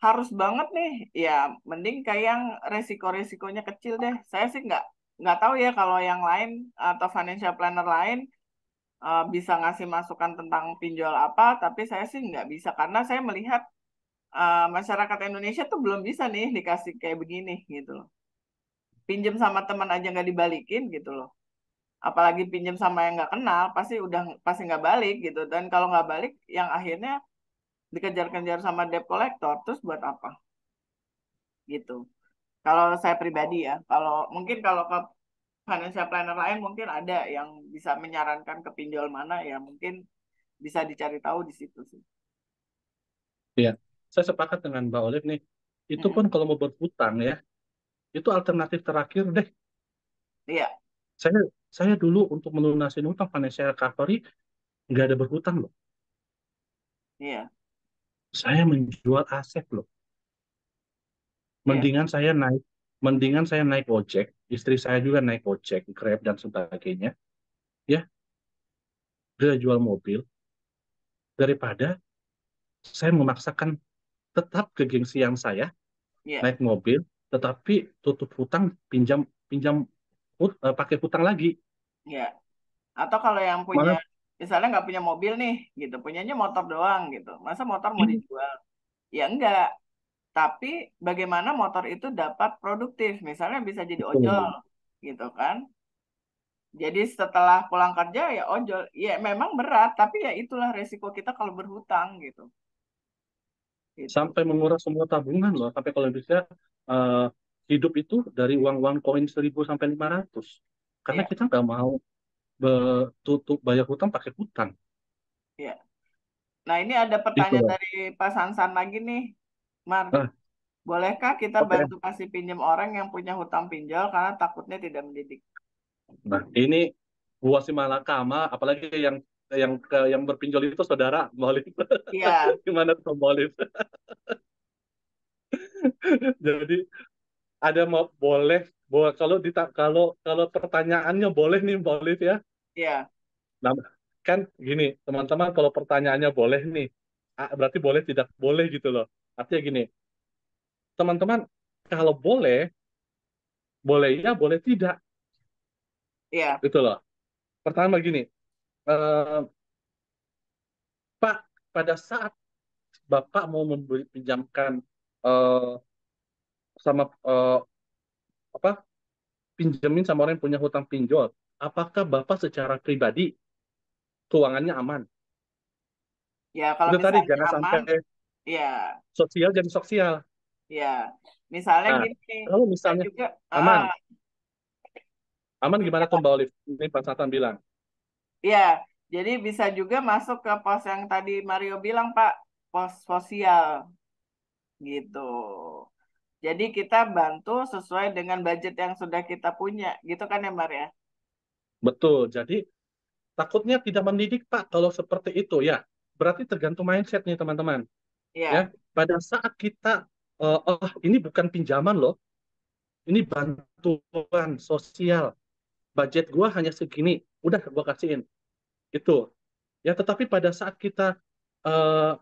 harus banget nih, ya mending kayak yang resiko-resikonya kecil deh. Saya sih nggak tahu ya kalau yang lain atau financial planner lain bisa ngasih masukan tentang pinjol apa, tapi saya sih nggak bisa karena saya melihat masyarakat Indonesia tuh belum bisa nih dikasih kayak begini gitu loh. Pinjem sama teman aja nggak dibalikin gitu loh. Apalagi pinjem sama yang nggak kenal, pasti nggak balik gitu. Dan kalau nggak balik, yang akhirnya dikejar-kejar sama debt collector, terus buat apa? Gitu. Kalau saya pribadi ya, kalau ke financial planner lain mungkin ada yang bisa menyarankan ke pinjol mana ya mungkin bisa dicari tahu di situ sih. ya. Saya sepakat dengan Mbak Olive nih. Itu pun Mm-mm. kalau mau berhutang ya, itu alternatif terakhir deh. Iya, Saya saya dulu untuk melunasi hutang financial recovery nggak ada berhutang loh. iya, Saya menjual aset loh. iya, Mendingan saya naik mendingan saya naik ojek, istri saya juga naik ojek, Grab dan sebagainya, ya, dia jual mobil daripada saya memaksakan tetap kegengsian saya Iya, naik mobil, tetapi tutup hutang, pinjam pinjam pakai hutang lagi. iya. Atau kalau yang punya, Malah misalnya nggak punya mobil nih, gitu, punyanya motor doang gitu. Masa motor mau dijual? Ya enggak. Tapi bagaimana motor itu dapat produktif, misalnya bisa jadi ojol, betul. gitu kan? Jadi setelah pulang kerja ya ojol, ya memang berat, tapi ya itulah resiko kita kalau berhutang gitu, gitu. Sampai menguras semua tabungan loh, sampai kalau bisa eh, hidup itu dari uang-uang koin 1.000 sampai 500, karena Ya, kita nggak mau tutup bayar hutang pakai hutang ya. Nah ini ada itu pertanyaan loh. dari Pak Sansan lagi nih, Mar. Ah, Bolehkah kita oke. bantu kasih pinjam orang yang punya hutang pinjol karena takutnya tidak mendidik? Nah, ini buah si malakama, apalagi yang berpinjol itu saudara Molif. Iya, Gimana tuh Molif? Jadi ada mau boleh, kalau kalau pertanyaannya boleh nih Molif ya. iya, Nah, kan gini, teman-teman, kalau pertanyaannya boleh nih, berarti boleh tidak boleh gitu loh. Artinya gini, teman-teman, kalau boleh ya, boleh tidak, iya, gitu loh. Pertama gini, eh, Pak, pada saat Bapak mau memberi pinjamkan eh, sama apa pinjemin sama orang yang punya hutang pinjol, apakah Bapak secara pribadi keuangannya aman? ya. Kalau Itu tadi misalnya jangan aman, sampai ya, sosial jadi sosial. ya. Misalnya Nah, gini, kalau bisa misalnya juga, aman, aman gimana tuh Mbak Olive? Ini Pak Satan bilang. ya. Jadi bisa juga masuk ke pos yang tadi Mario bilang, Pak, pos sosial gitu. Jadi kita bantu sesuai dengan budget yang sudah kita punya, gitu kan ya, Mar ya? Betul. Jadi takutnya tidak mendidik Pak kalau seperti itu ya. Berarti tergantung mindset nih teman-teman. Ya, Iya, pada saat kita oh ini bukan pinjaman loh, ini bantuan sosial. Budget gua hanya segini, udah gua kasihin. Itu. Ya, tetapi pada saat kita eh,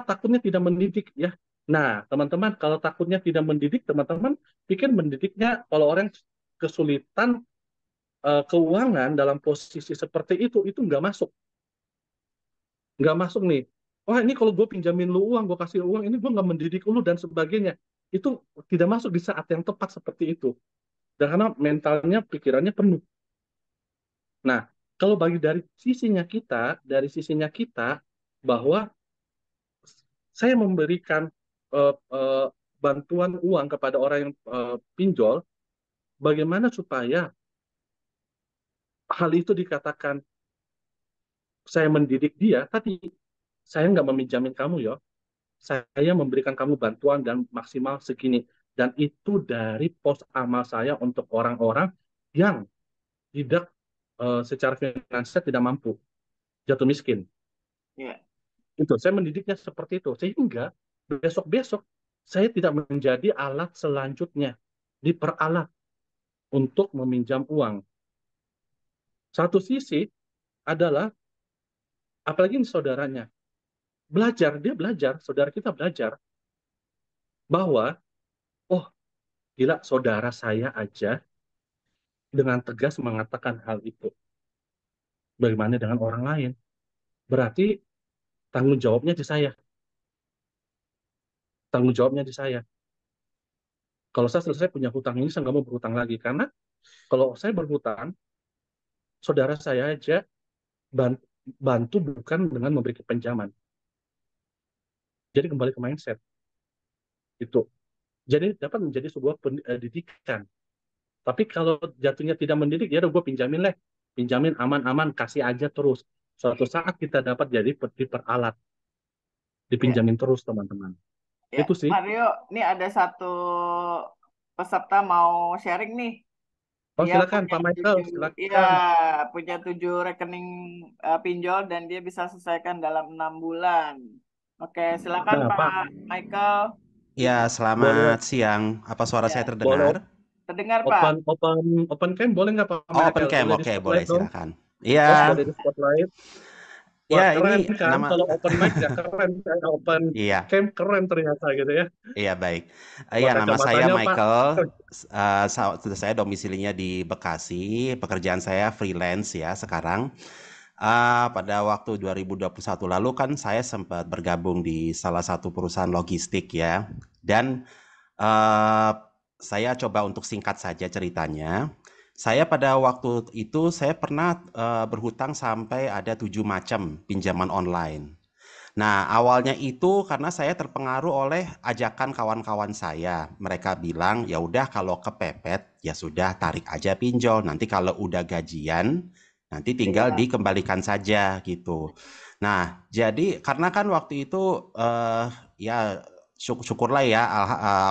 takutnya tidak mendidik ya. Nah, teman-teman, kalau takutnya tidak mendidik, teman-teman pikir mendidiknya kalau orang kesulitan keuangan dalam posisi seperti itu nggak masuk nih. Wah, ini kalau gue pinjamin lu uang, gue kasih uang, ini gue nggak mendidik lu dan sebagainya. Itu tidak masuk di saat yang tepat seperti itu. Dan karena mentalnya, pikirannya penuh. Nah, kalau bagi dari sisinya kita, bahwa saya memberikan eh, eh, bantuan uang kepada orang yang pinjol, bagaimana supaya hal itu dikatakan saya mendidik dia, tadi saya nggak meminjamin kamu ya, saya memberikan kamu bantuan dan maksimal segini. Dan itu dari pos amal saya untuk orang-orang yang tidak secara finansial tidak mampu, jatuh miskin. iya, Itu saya mendidiknya seperti itu. Sehingga besok-besok saya tidak menjadi alat selanjutnya, diperalat untuk meminjam uang. Satu sisi adalah, apalagi ini saudaranya, dia belajar, saudara kita belajar bahwa, oh gila, saudara saya aja dengan tegas mengatakan hal itu. Bagaimana dengan orang lain? Berarti tanggung jawabnya di saya. Tanggung jawabnya di saya. Kalau saya selesai punya hutang ini, saya nggak mau berhutang lagi. Karena kalau saya berhutang, saudara saya aja bantu bukan dengan memberi pinjaman. Jadi kembali ke mindset itu. Jadi dapat menjadi sebuah pendidikan. Tapi kalau jatuhnya tidak mendidik, ya udah gue pinjamin lah. Pinjamin aman-aman, kasih aja terus. Suatu saat kita dapat jadi diperalat, iya, dipinjamin terus teman-teman. ya. Itu sih. Mario, ini ada satu peserta mau sharing nih. Oh, Dia silakan punya Pak Michael, 7, ya, silakan. punya 7 rekening pinjol dan dia bisa selesaikan dalam 6 bulan. Oke, silakan Nah, Pak Pak, Michael. Ya, Boleh, selamat siang. Apa suara saya Ya, boleh terdengar? terdengar Pak. open cam boleh nggak Pak Oh, open Michael? cam. Boleh di Oke, boleh, spotlight dong? silakan. Oh, Iya, boleh di spotlight. Wah, ya keren ini kan? nama, Kalau open mic ya keren. Open iya, cam keren ternyata gitu ya. iya baik. Wah, Iya, nama saya kacamatanya Pak. Michael. Saya domisilinya di Bekasi. Pekerjaan saya freelance ya sekarang. Pada waktu 2021 lalu kan saya sempat bergabung di salah satu perusahaan logistik ya. Dan eh, saya coba untuk singkat saja ceritanya. Saya pada waktu itu saya pernah berhutang sampai ada 7 macam pinjaman online. Nah, awalnya itu karena saya terpengaruh oleh ajakan kawan-kawan saya. Mereka bilang, ya udah kalau kepepet, ya sudah tarik aja pinjol. Nanti kalau udah gajian, nanti tinggal Iya. dikembalikan saja gitu. Nah, jadi karena kan waktu itu ya syukurlah ya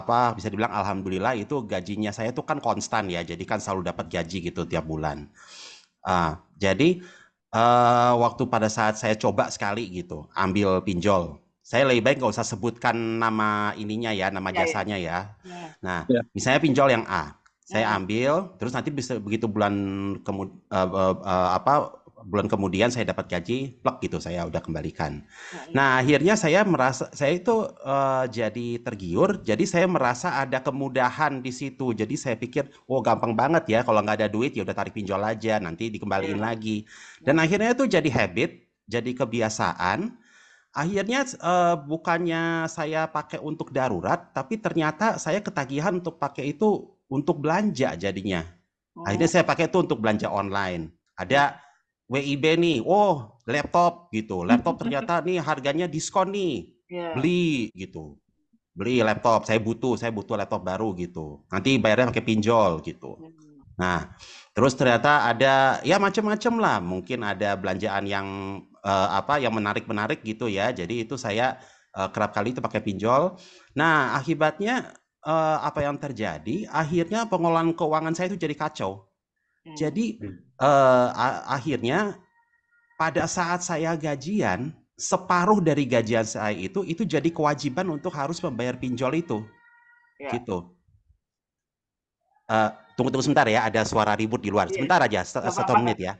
apa bisa dibilang alhamdulillah itu gajinya saya tuh kan konstan ya. Jadi kan selalu dapat gaji gitu tiap bulan. Jadi waktu pada saat saya coba sekali gitu, ambil pinjol. Saya lebih baik nggak usah sebutkan nama ininya ya, nama Ya, ya. jasanya ya. Ya. Nah, Ya. misalnya pinjol yang A, saya Hmm. ambil, terus nanti begitu bulan kemudian saya dapat gaji, plek gitu saya udah kembalikan. Nah, akhirnya saya merasa saya itu jadi tergiur, jadi saya merasa ada kemudahan di situ. Jadi saya pikir, oh gampang banget ya kalau nggak ada duit ya udah tarik pinjol aja, nanti dikembaliin Iya. lagi. Dan akhirnya itu jadi habit, jadi kebiasaan. Akhirnya bukannya saya pakai untuk darurat, tapi ternyata saya ketagihan untuk pakai itu untuk belanja jadinya. Akhirnya saya pakai itu untuk belanja online. Ada WIB nih, oh laptop gitu. Laptop ternyata nih harganya diskon nih. Iya. Beli gitu. Beli laptop, saya butuh laptop baru gitu. Nanti bayarnya pakai pinjol gitu. Nah, terus ternyata ada ya macam-macam lah. Mungkin ada belanjaan yang yang menarik-menarik gitu ya. Jadi itu saya kerap kali itu pakai pinjol. Nah, akibatnya apa yang terjadi? Akhirnya pengelolaan keuangan saya itu jadi kacau. Jadi akhirnya pada saat saya gajian, separuh dari gajian saya itu jadi kewajiban untuk harus membayar pinjol itu. Ya. Gitu. Tunggu sebentar ya, ada suara ribut di luar. Iya. Sebentar aja, Nggak 1 apa-apa. menit ya.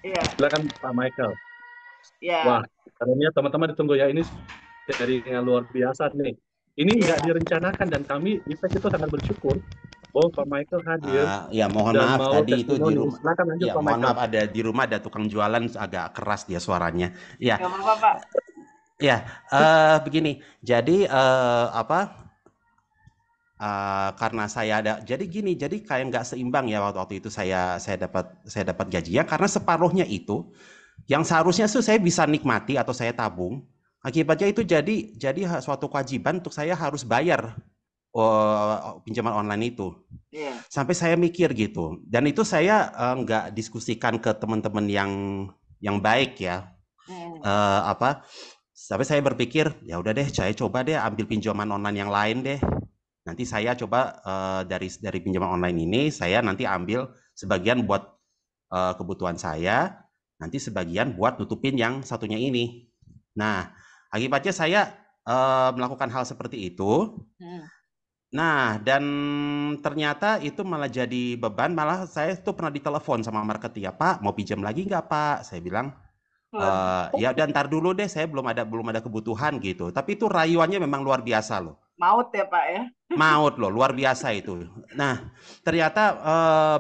Iya. Silakan Pak Michael. Ya. Wah, karena teman-teman ditunggu ya, ini sharing yang luar biasa nih. Ini nggak Iya. direncanakan dan kami IPEK itu sangat bersyukur bahwa Pak Michael hadir Ya mohon dan maaf mau tadi itu di testimoni. rumah. Silakan lanjut Ya Pak mohon Michael. maaf di rumah ada tukang jualan agak keras dia suaranya. Ya, Nggak apa-apa Pak. ya begini. Jadi karena saya ada, jadi gini, jadi kayak nggak seimbang ya waktu itu saya dapat gajinya karena separuhnya itu yang seharusnya tuh saya bisa nikmati atau saya tabung. Akibatnya itu jadi suatu kewajiban untuk saya harus bayar pinjaman online itu. Iya. Sampai saya mikir gitu. Dan itu saya nggak diskusikan ke teman-teman yang baik ya. Sampai saya berpikir ya udah deh, saya coba deh ambil pinjaman online yang lain deh. Nanti saya coba dari pinjaman online ini saya nanti ambil sebagian buat kebutuhan saya, nanti sebagian buat nutupin yang satunya ini. Nah, akibatnya saya melakukan hal seperti itu. Nah, dan ternyata itu malah jadi beban. Malah saya tuh pernah ditelepon sama marketing, ya Pak, mau pinjam lagi nggak Pak? Saya bilang, ya udah ntar dulu deh, saya belum ada kebutuhan gitu. Tapi itu rayuannya memang luar biasa loh. Maut ya Pak ya? Maut loh, luar biasa itu. Nah, ternyata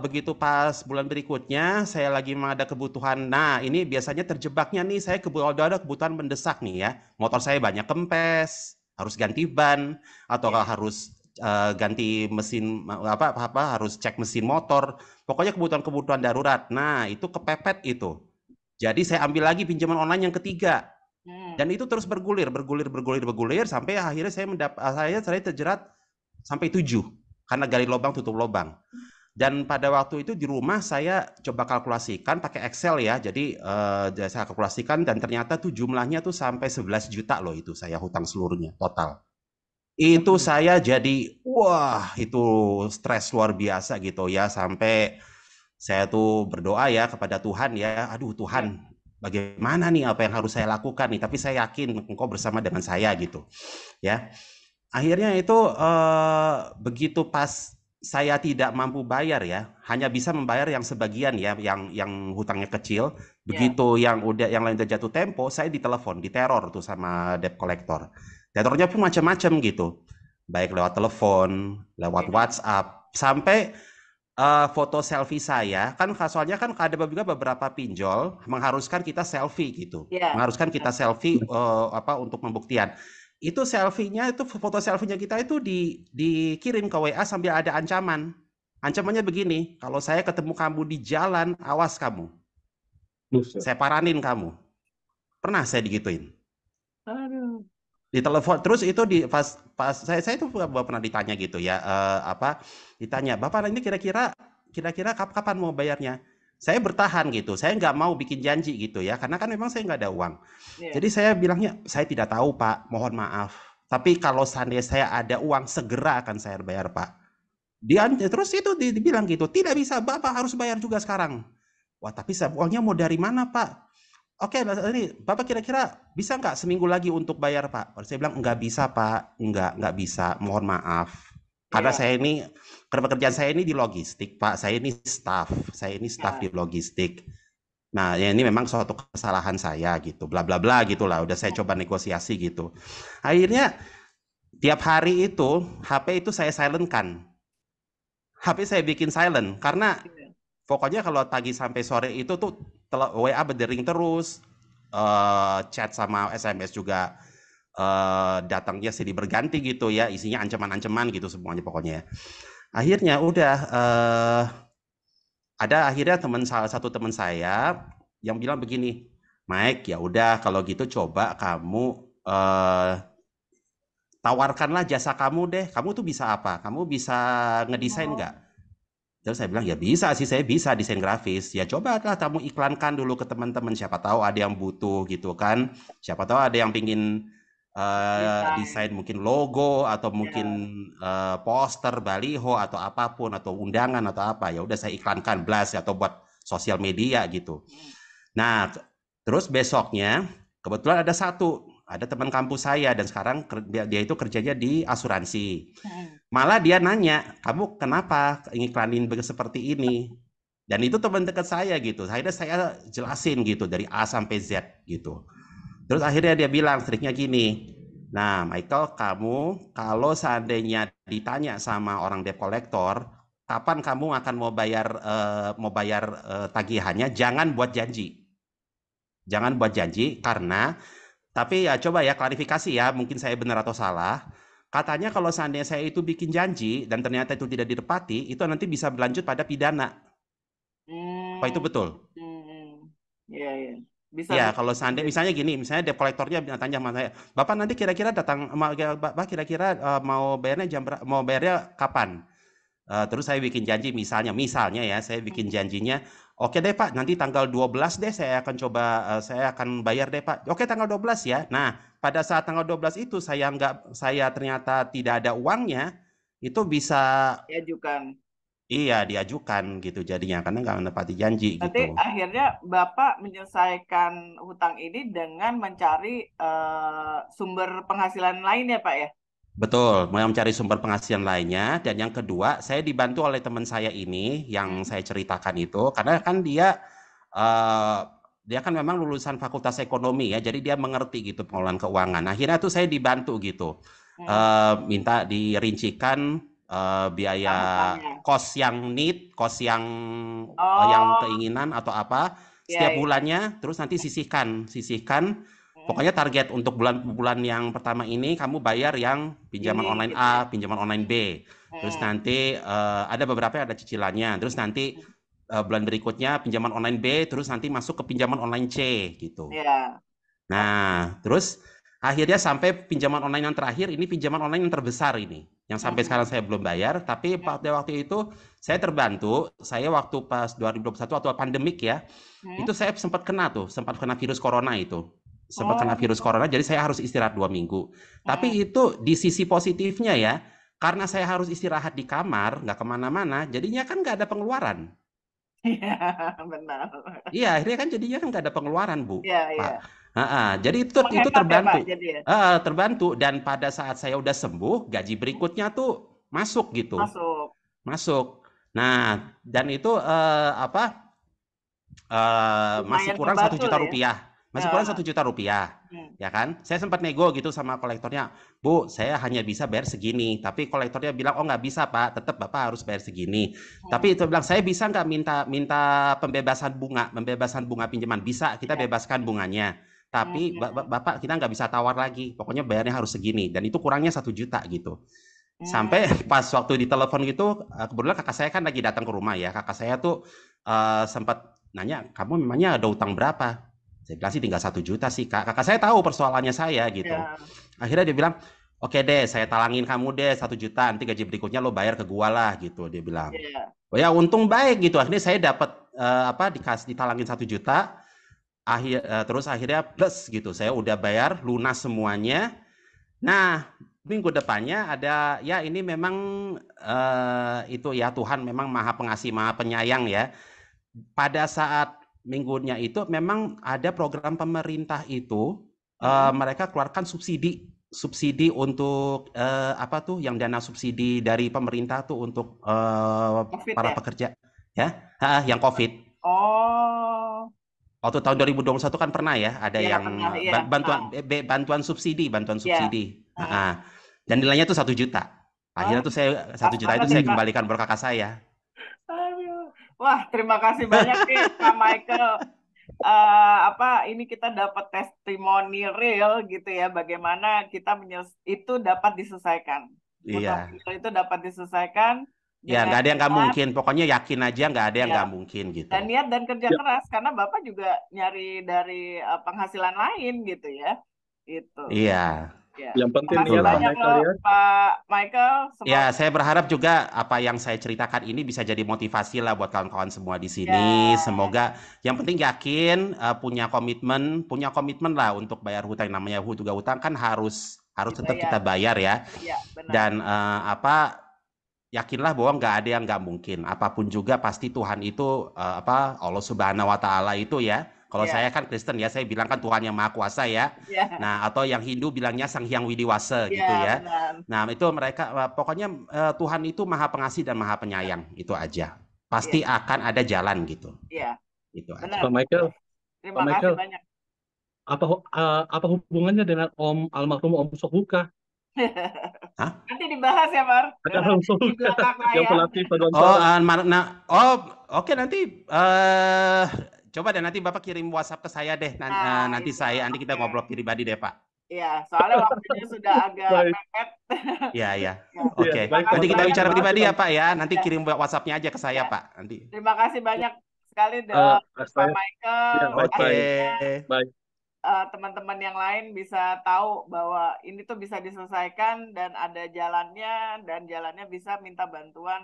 begitu pas bulan berikutnya saya lagi ada kebutuhan. Nah, ini biasanya terjebaknya nih, saya ada kebutuhan mendesak nih ya. Motor saya banyak kempes, harus ganti ban atau harus ganti mesin harus cek mesin motor. Pokoknya kebutuhan-kebutuhan darurat. Nah, itu kepepet itu. Jadi saya ambil lagi pinjaman online yang ketiga. Dan itu terus bergulir sampai akhirnya saya terjerat sampai 7 karena gali lubang tutup lubang. Dan pada waktu itu di rumah saya coba kalkulasikan pakai Excel ya. Jadi saya kalkulasikan dan ternyata tuh jumlahnya tuh sampai 11 juta loh itu saya hutang seluruhnya total. Itu saya jadi wah itu stres luar biasa gitu ya, sampai saya tuh berdoa ya kepada Tuhan ya, aduh Tuhan bagaimana nih apa yang harus saya lakukan nih, tapi saya yakin Engkau bersama dengan saya gitu ya. akhirnya itu begitu pas saya tidak mampu bayar ya, hanya bisa membayar yang sebagian ya, yang hutangnya kecil. Ya. Begitu yang lain udah jatuh tempo, saya ditelepon, diteror tuh sama debt collector. Terornya pun macam-macam gitu, baik lewat telepon, lewat Ya. WhatsApp, sampai foto selfie saya kan, soalnya kan ada juga beberapa pinjol mengharuskan kita selfie gitu, Ya. mengharuskan kita selfie untuk pembuktian. Itu selfie-nya, itu foto selfie-nya kita itu dikirim ke WA sambil ada ancaman. Ancamannya begini, kalau saya ketemu kamu di jalan, awas kamu, Buset. saya paranin kamu. Pernah saya digituin. Aduh. Di telepon terus itu pas saya itu pernah ditanya gitu ya, ditanya, Bapak ini kira-kira kapan mau bayarnya? Saya bertahan gitu, saya nggak mau bikin janji gitu ya, karena kan memang saya nggak ada uang. Ya. Jadi saya bilangnya, saya tidak tahu Pak, mohon maaf. Tapi kalau seandainya saya ada uang, segera akan saya bayar Pak. Terus itu dibilang gitu, tidak bisa, Bapak harus bayar juga sekarang. Wah, tapi uangnya mau dari mana Pak? Oke, ini Bapak kira-kira bisa nggak seminggu lagi untuk bayar Pak? Saya bilang nggak bisa Pak, nggak bisa, mohon maaf. Karena Ya. saya ini, pekerjaan saya ini di logistik Pak, saya ini staff di logistik. Nah, ya ini memang suatu kesalahan saya gitu, bla bla bla gitulah. Udah saya coba negosiasi gitu. Akhirnya tiap hari itu HP itu saya silent-kan. HP saya bikin silent karena Ya. pokoknya kalau pagi sampai sore itu tuh WA berdering terus, chat sama SMS juga datangnya silih berganti gitu ya, isinya ancaman-ancaman gitu semuanya pokoknya. Akhirnya udah ada akhirnya salah satu teman saya yang bilang begini, Mike, ya udah kalau gitu coba kamu tawarkanlah jasa kamu deh. Kamu tuh bisa apa? Kamu bisa ngedesain nggak? Terus saya bilang, ya bisa sih, saya bisa desain grafis. Ya cobalah kamu iklankan dulu ke teman-teman, siapa tahu ada yang butuh gitu kan. Siapa tahu ada yang pingin desain mungkin logo atau mungkin poster, baliho atau apapun, atau undangan atau apa. Ya udah saya iklankan, blast atau buat sosial media gitu. Nah, terus besoknya kebetulan ada teman kampus saya dan sekarang dia itu kerjanya di asuransi. Malah dia nanya, kamu kenapa ngiklanin seperti ini? Dan itu teman dekat saya gitu. Akhirnya saya jelasin gitu dari A sampai Z gitu. Terus akhirnya dia bilang triknya gini. Nah, Michael, kamu kalau seandainya ditanya sama orang debt collector, kapan kamu akan mau bayar tagihannya? Jangan buat janji. Jangan buat janji karena, tapi ya coba ya klarifikasi ya, mungkin saya benar atau salah. Katanya kalau seandainya saya itu bikin janji dan ternyata itu tidak ditepati, itu nanti bisa berlanjut pada pidana. Apa itu betul? Iya, iya. Bisa, Ya, bisa. kalau seandainya misalnya gini, misalnya debt collector-nya tanya sama saya, Bapak nanti kira-kira datang, Bapak kira-kira mau bayarnya kapan? Terus saya bikin janji misalnya ya, saya bikin janjinya, oke deh Pak, nanti tanggal 12 deh saya akan bayar deh Pak. Oke, tanggal 12 ya. Nah, pada saat tanggal 12 itu saya ternyata tidak ada uangnya, itu bisa Diajukan. diajukan gitu jadinya karena nggak menepati janji Berarti gitu. akhirnya Bapak menyelesaikan hutang ini dengan mencari sumber penghasilan lain ya Pak ya? Betul, mau mencari sumber penghasilan lainnya, dan yang kedua saya dibantu oleh teman saya ini yang saya ceritakan itu, karena kan dia kan memang lulusan Fakultas Ekonomi ya, jadi dia mengerti gitu pengelolaan keuangan. Akhirnya tuh saya dibantu gitu, minta dirincikan biaya Hutangnya. kos yang need, kos yang Oh, keinginan atau apa iya, setiap iya. bulannya, terus nanti sisihkan. Pokoknya target untuk bulan yang pertama ini kamu bayar yang pinjaman Ini online gitu A, ya. pinjaman online B. Terus nanti ada beberapa yang ada cicilannya. Terus nanti bulan berikutnya pinjaman online B, terus nanti masuk ke pinjaman online C gitu. Iya. Nah, terus akhirnya sampai pinjaman online yang terakhir, ini pinjaman online yang terbesar ini, yang sampai sekarang saya belum bayar. Tapi pada waktu itu saya terbantu. Saya waktu pas 2021 waktu pandemik ya, itu saya sempat kena virus corona itu. Sempat kena virus corona, jadi saya harus istirahat 2 minggu. Tapi itu di sisi positifnya ya, karena saya harus istirahat di kamar, nggak kemana-mana, jadinya kan nggak ada pengeluaran. Iya, benar. Iya, akhirnya kan jadinya kan nggak ada pengeluaran, Bu, Iya, Pak. iya. Jadi itu Menghemat ya Pak, terbantu. jadi ya Terbantu, dan pada saat saya udah sembuh, gaji berikutnya tuh masuk gitu. masuk. Masuk. Nah, dan itu masih Lumayan kurang 1 ngebantu juta lah ya. rupiah. Masih Ya. kurang 1 juta rupiah. Hmm. Ya kan? Saya sempat nego gitu sama kolektornya, Bu, saya hanya bisa bayar segini. Tapi kolektornya bilang, oh nggak bisa Pak, tetap Bapak harus bayar segini. Tapi itu bilang, saya bisa nggak minta pembebasan bunga pinjaman? Bisa, kita Ya. bebaskan bunganya. Tapi Bapak kita nggak bisa tawar lagi. Pokoknya bayarnya harus segini. Dan itu kurangnya 1 juta gitu. Sampai pas waktu ditelepon gitu, kebetulan kakak saya kan lagi datang ke rumah ya. Kakak saya tuh sempat nanya, kamu memangnya ada utang berapa? Saya bilang sih tinggal 1 juta sih Kak. Kakak saya tahu persoalannya saya gitu. Ya. Akhirnya dia bilang, oke deh, saya talangin kamu deh 1 juta. Nanti gaji berikutnya lo bayar ke gua lah gitu. Dia bilang. Ya. Oh ya untung baik gitu. Akhirnya saya dapat ditalangin 1 juta. Terus akhirnya plus gitu. Saya udah bayar lunas semuanya. Nah, minggu depannya ada ya ini memang itu ya Tuhan memang Maha Pengasih, Maha Penyayang ya. Pada saat minggunya itu memang ada program pemerintah itu mereka keluarkan subsidi untuk apa tuh yang dana subsidi dari pemerintah tuh untuk para pekerja ya, yang COVID. Oh. Waktu tahun 2021 kan pernah ya ada Ya, yang pernah, ya. bantuan subsidi. Ya. Dan nilainya tuh 1 juta. Akhirnya tuh saya 1 juta itu saya kembalikan buat kakak saya. Aduh. Wah, terima kasih banyak nih Pak Michael. Ini kita dapat testimoni real gitu ya, bagaimana kita itu dapat diselesaikan. Iya. Itu dapat diselesaikan. Ya, nggak ada yang nggak mungkin. Pokoknya yakin aja nggak ada yang nggak mungkin gitu. Dan niat dan kerja keras, karena Bapak juga nyari dari penghasilan lain gitu ya. Itu. Iya. Ya. Yang penting Terima kasih niat banyak loh, Pak Michael. Ya, saya berharap juga apa yang saya ceritakan ini bisa jadi motivasi lah buat kawan-kawan semua di sini. Semoga yang penting yakin, punya komitmen lah untuk bayar hutang. Namanya juga hutang kan harus tetap kita bayar ya. Iya, benar. Dan yakinlah bahwa nggak ada yang nggak mungkin. Apapun juga pasti Tuhan itu Allah Subhanahu Wa Taala itu ya. Kalau saya kan Kristen ya, saya bilang kan Tuhan yang Maha Kuasa ya. Nah, atau yang Hindu bilangnya Sang Hyang Widiwasa gitu ya. Benar. Nah, itu mereka pokoknya Tuhan itu Maha Pengasih dan Maha Penyayang, itu aja. Pasti akan ada jalan gitu. Iya. Itu aja. Pak Michael. Terima kasih banyak. Apa hubungannya dengan almarhum Om Sohuka? Nanti dibahas ya, Mar. Ada Om Sohuka yang pelatih oke nanti coba deh nanti Bapak kirim WhatsApp ke saya deh. Nanti kita ngobrol pribadi deh, Pak. Iya, soalnya waktunya sudah agak mepet. Iya. Oke. Nanti kita bicara pribadi ya, Pak ya. Nanti kirim WhatsApp-nya aja ke saya, Pak. Nanti. Terima kasih banyak sekali Pak Michael. Oke. Baik. Teman-teman yang lain bisa tahu bahwa ini tuh bisa diselesaikan dan ada jalannya, dan jalannya bisa minta bantuan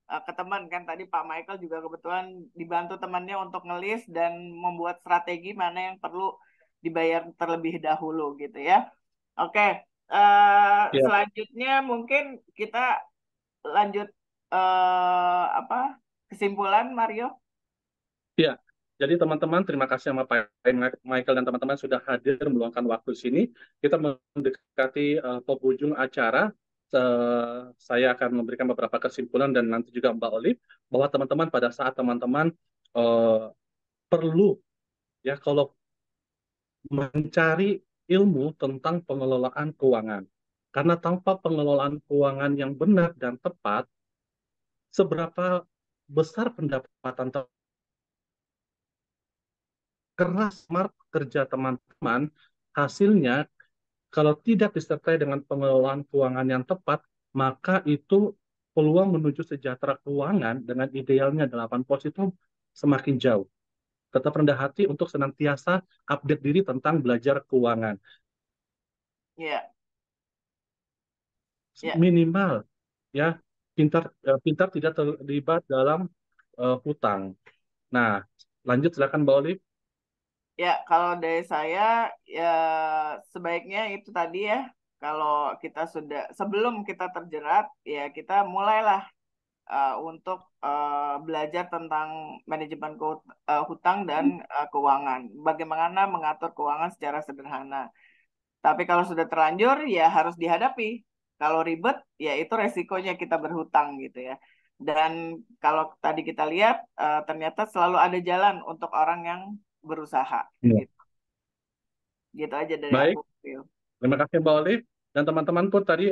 ke teman. Kan tadi Pak Michael juga kebetulan dibantu temannya untuk ngelis dan membuat strategi mana yang perlu dibayar terlebih dahulu gitu ya. Oke. Selanjutnya mungkin kita lanjut kesimpulan, Mario. Ya. Jadi teman-teman, terima kasih sama Pak Michael dan teman-teman sudah hadir meluangkan waktu di sini. Kita mendekati penghujung acara. Saya akan memberikan beberapa kesimpulan dan nanti juga Mbak Olive, bahwa teman-teman pada saat teman-teman perlu ya kalau mencari ilmu tentang pengelolaan keuangan. Karena tanpa pengelolaan keuangan yang benar dan tepat, seberapa besar pendapatan keras smart kerja teman-teman, hasilnya kalau tidak disertai dengan pengelolaan keuangan yang tepat, maka itu peluang menuju sejahtera keuangan dengan idealnya 8 pos itu semakin jauh. Tetap rendah hati untuk senantiasa update diri tentang belajar keuangan. Minimal ya pintar tidak terlibat dalam hutang. Nah, lanjut silakan Mbak Olive. Ya, kalau dari saya ya sebaiknya itu tadi ya, kalau kita sudah sebelum kita terjerat ya kita mulailah untuk belajar tentang manajemen hutang dan keuangan. Bagaimana mengatur keuangan secara sederhana. Tapi kalau sudah terlanjur, ya harus dihadapi. Kalau ribet, ya itu resikonya kita berhutang gitu ya. Dan kalau tadi kita lihat, ternyata selalu ada jalan untuk orang yang berusaha. Ya. Gitu, gitu aja dari Baik, aku. Phil. terima kasih Mbak Olive. Dan teman-teman pun tadi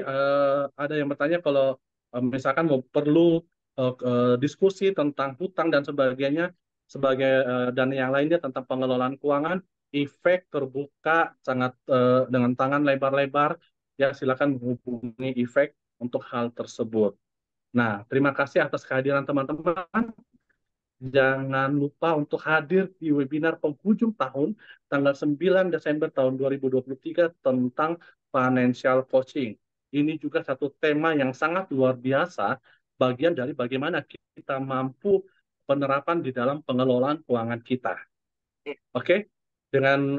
ada yang bertanya kalau misalkan mau perlu diskusi tentang hutang dan sebagainya, dan yang lainnya tentang pengelolaan keuangan, efek terbuka sangat dengan tangan lebar-lebar. Ya, silakan menghubungi efek untuk hal tersebut. Nah, terima kasih atas kehadiran teman-teman. Jangan lupa untuk hadir di webinar penghujung tahun tanggal 9 Desember tahun 2023 tentang financial coaching. Ini juga satu tema yang sangat luar biasa, bagian dari bagaimana kita mampu penerapan di dalam pengelolaan keuangan kita. Iya. Oke? Dengan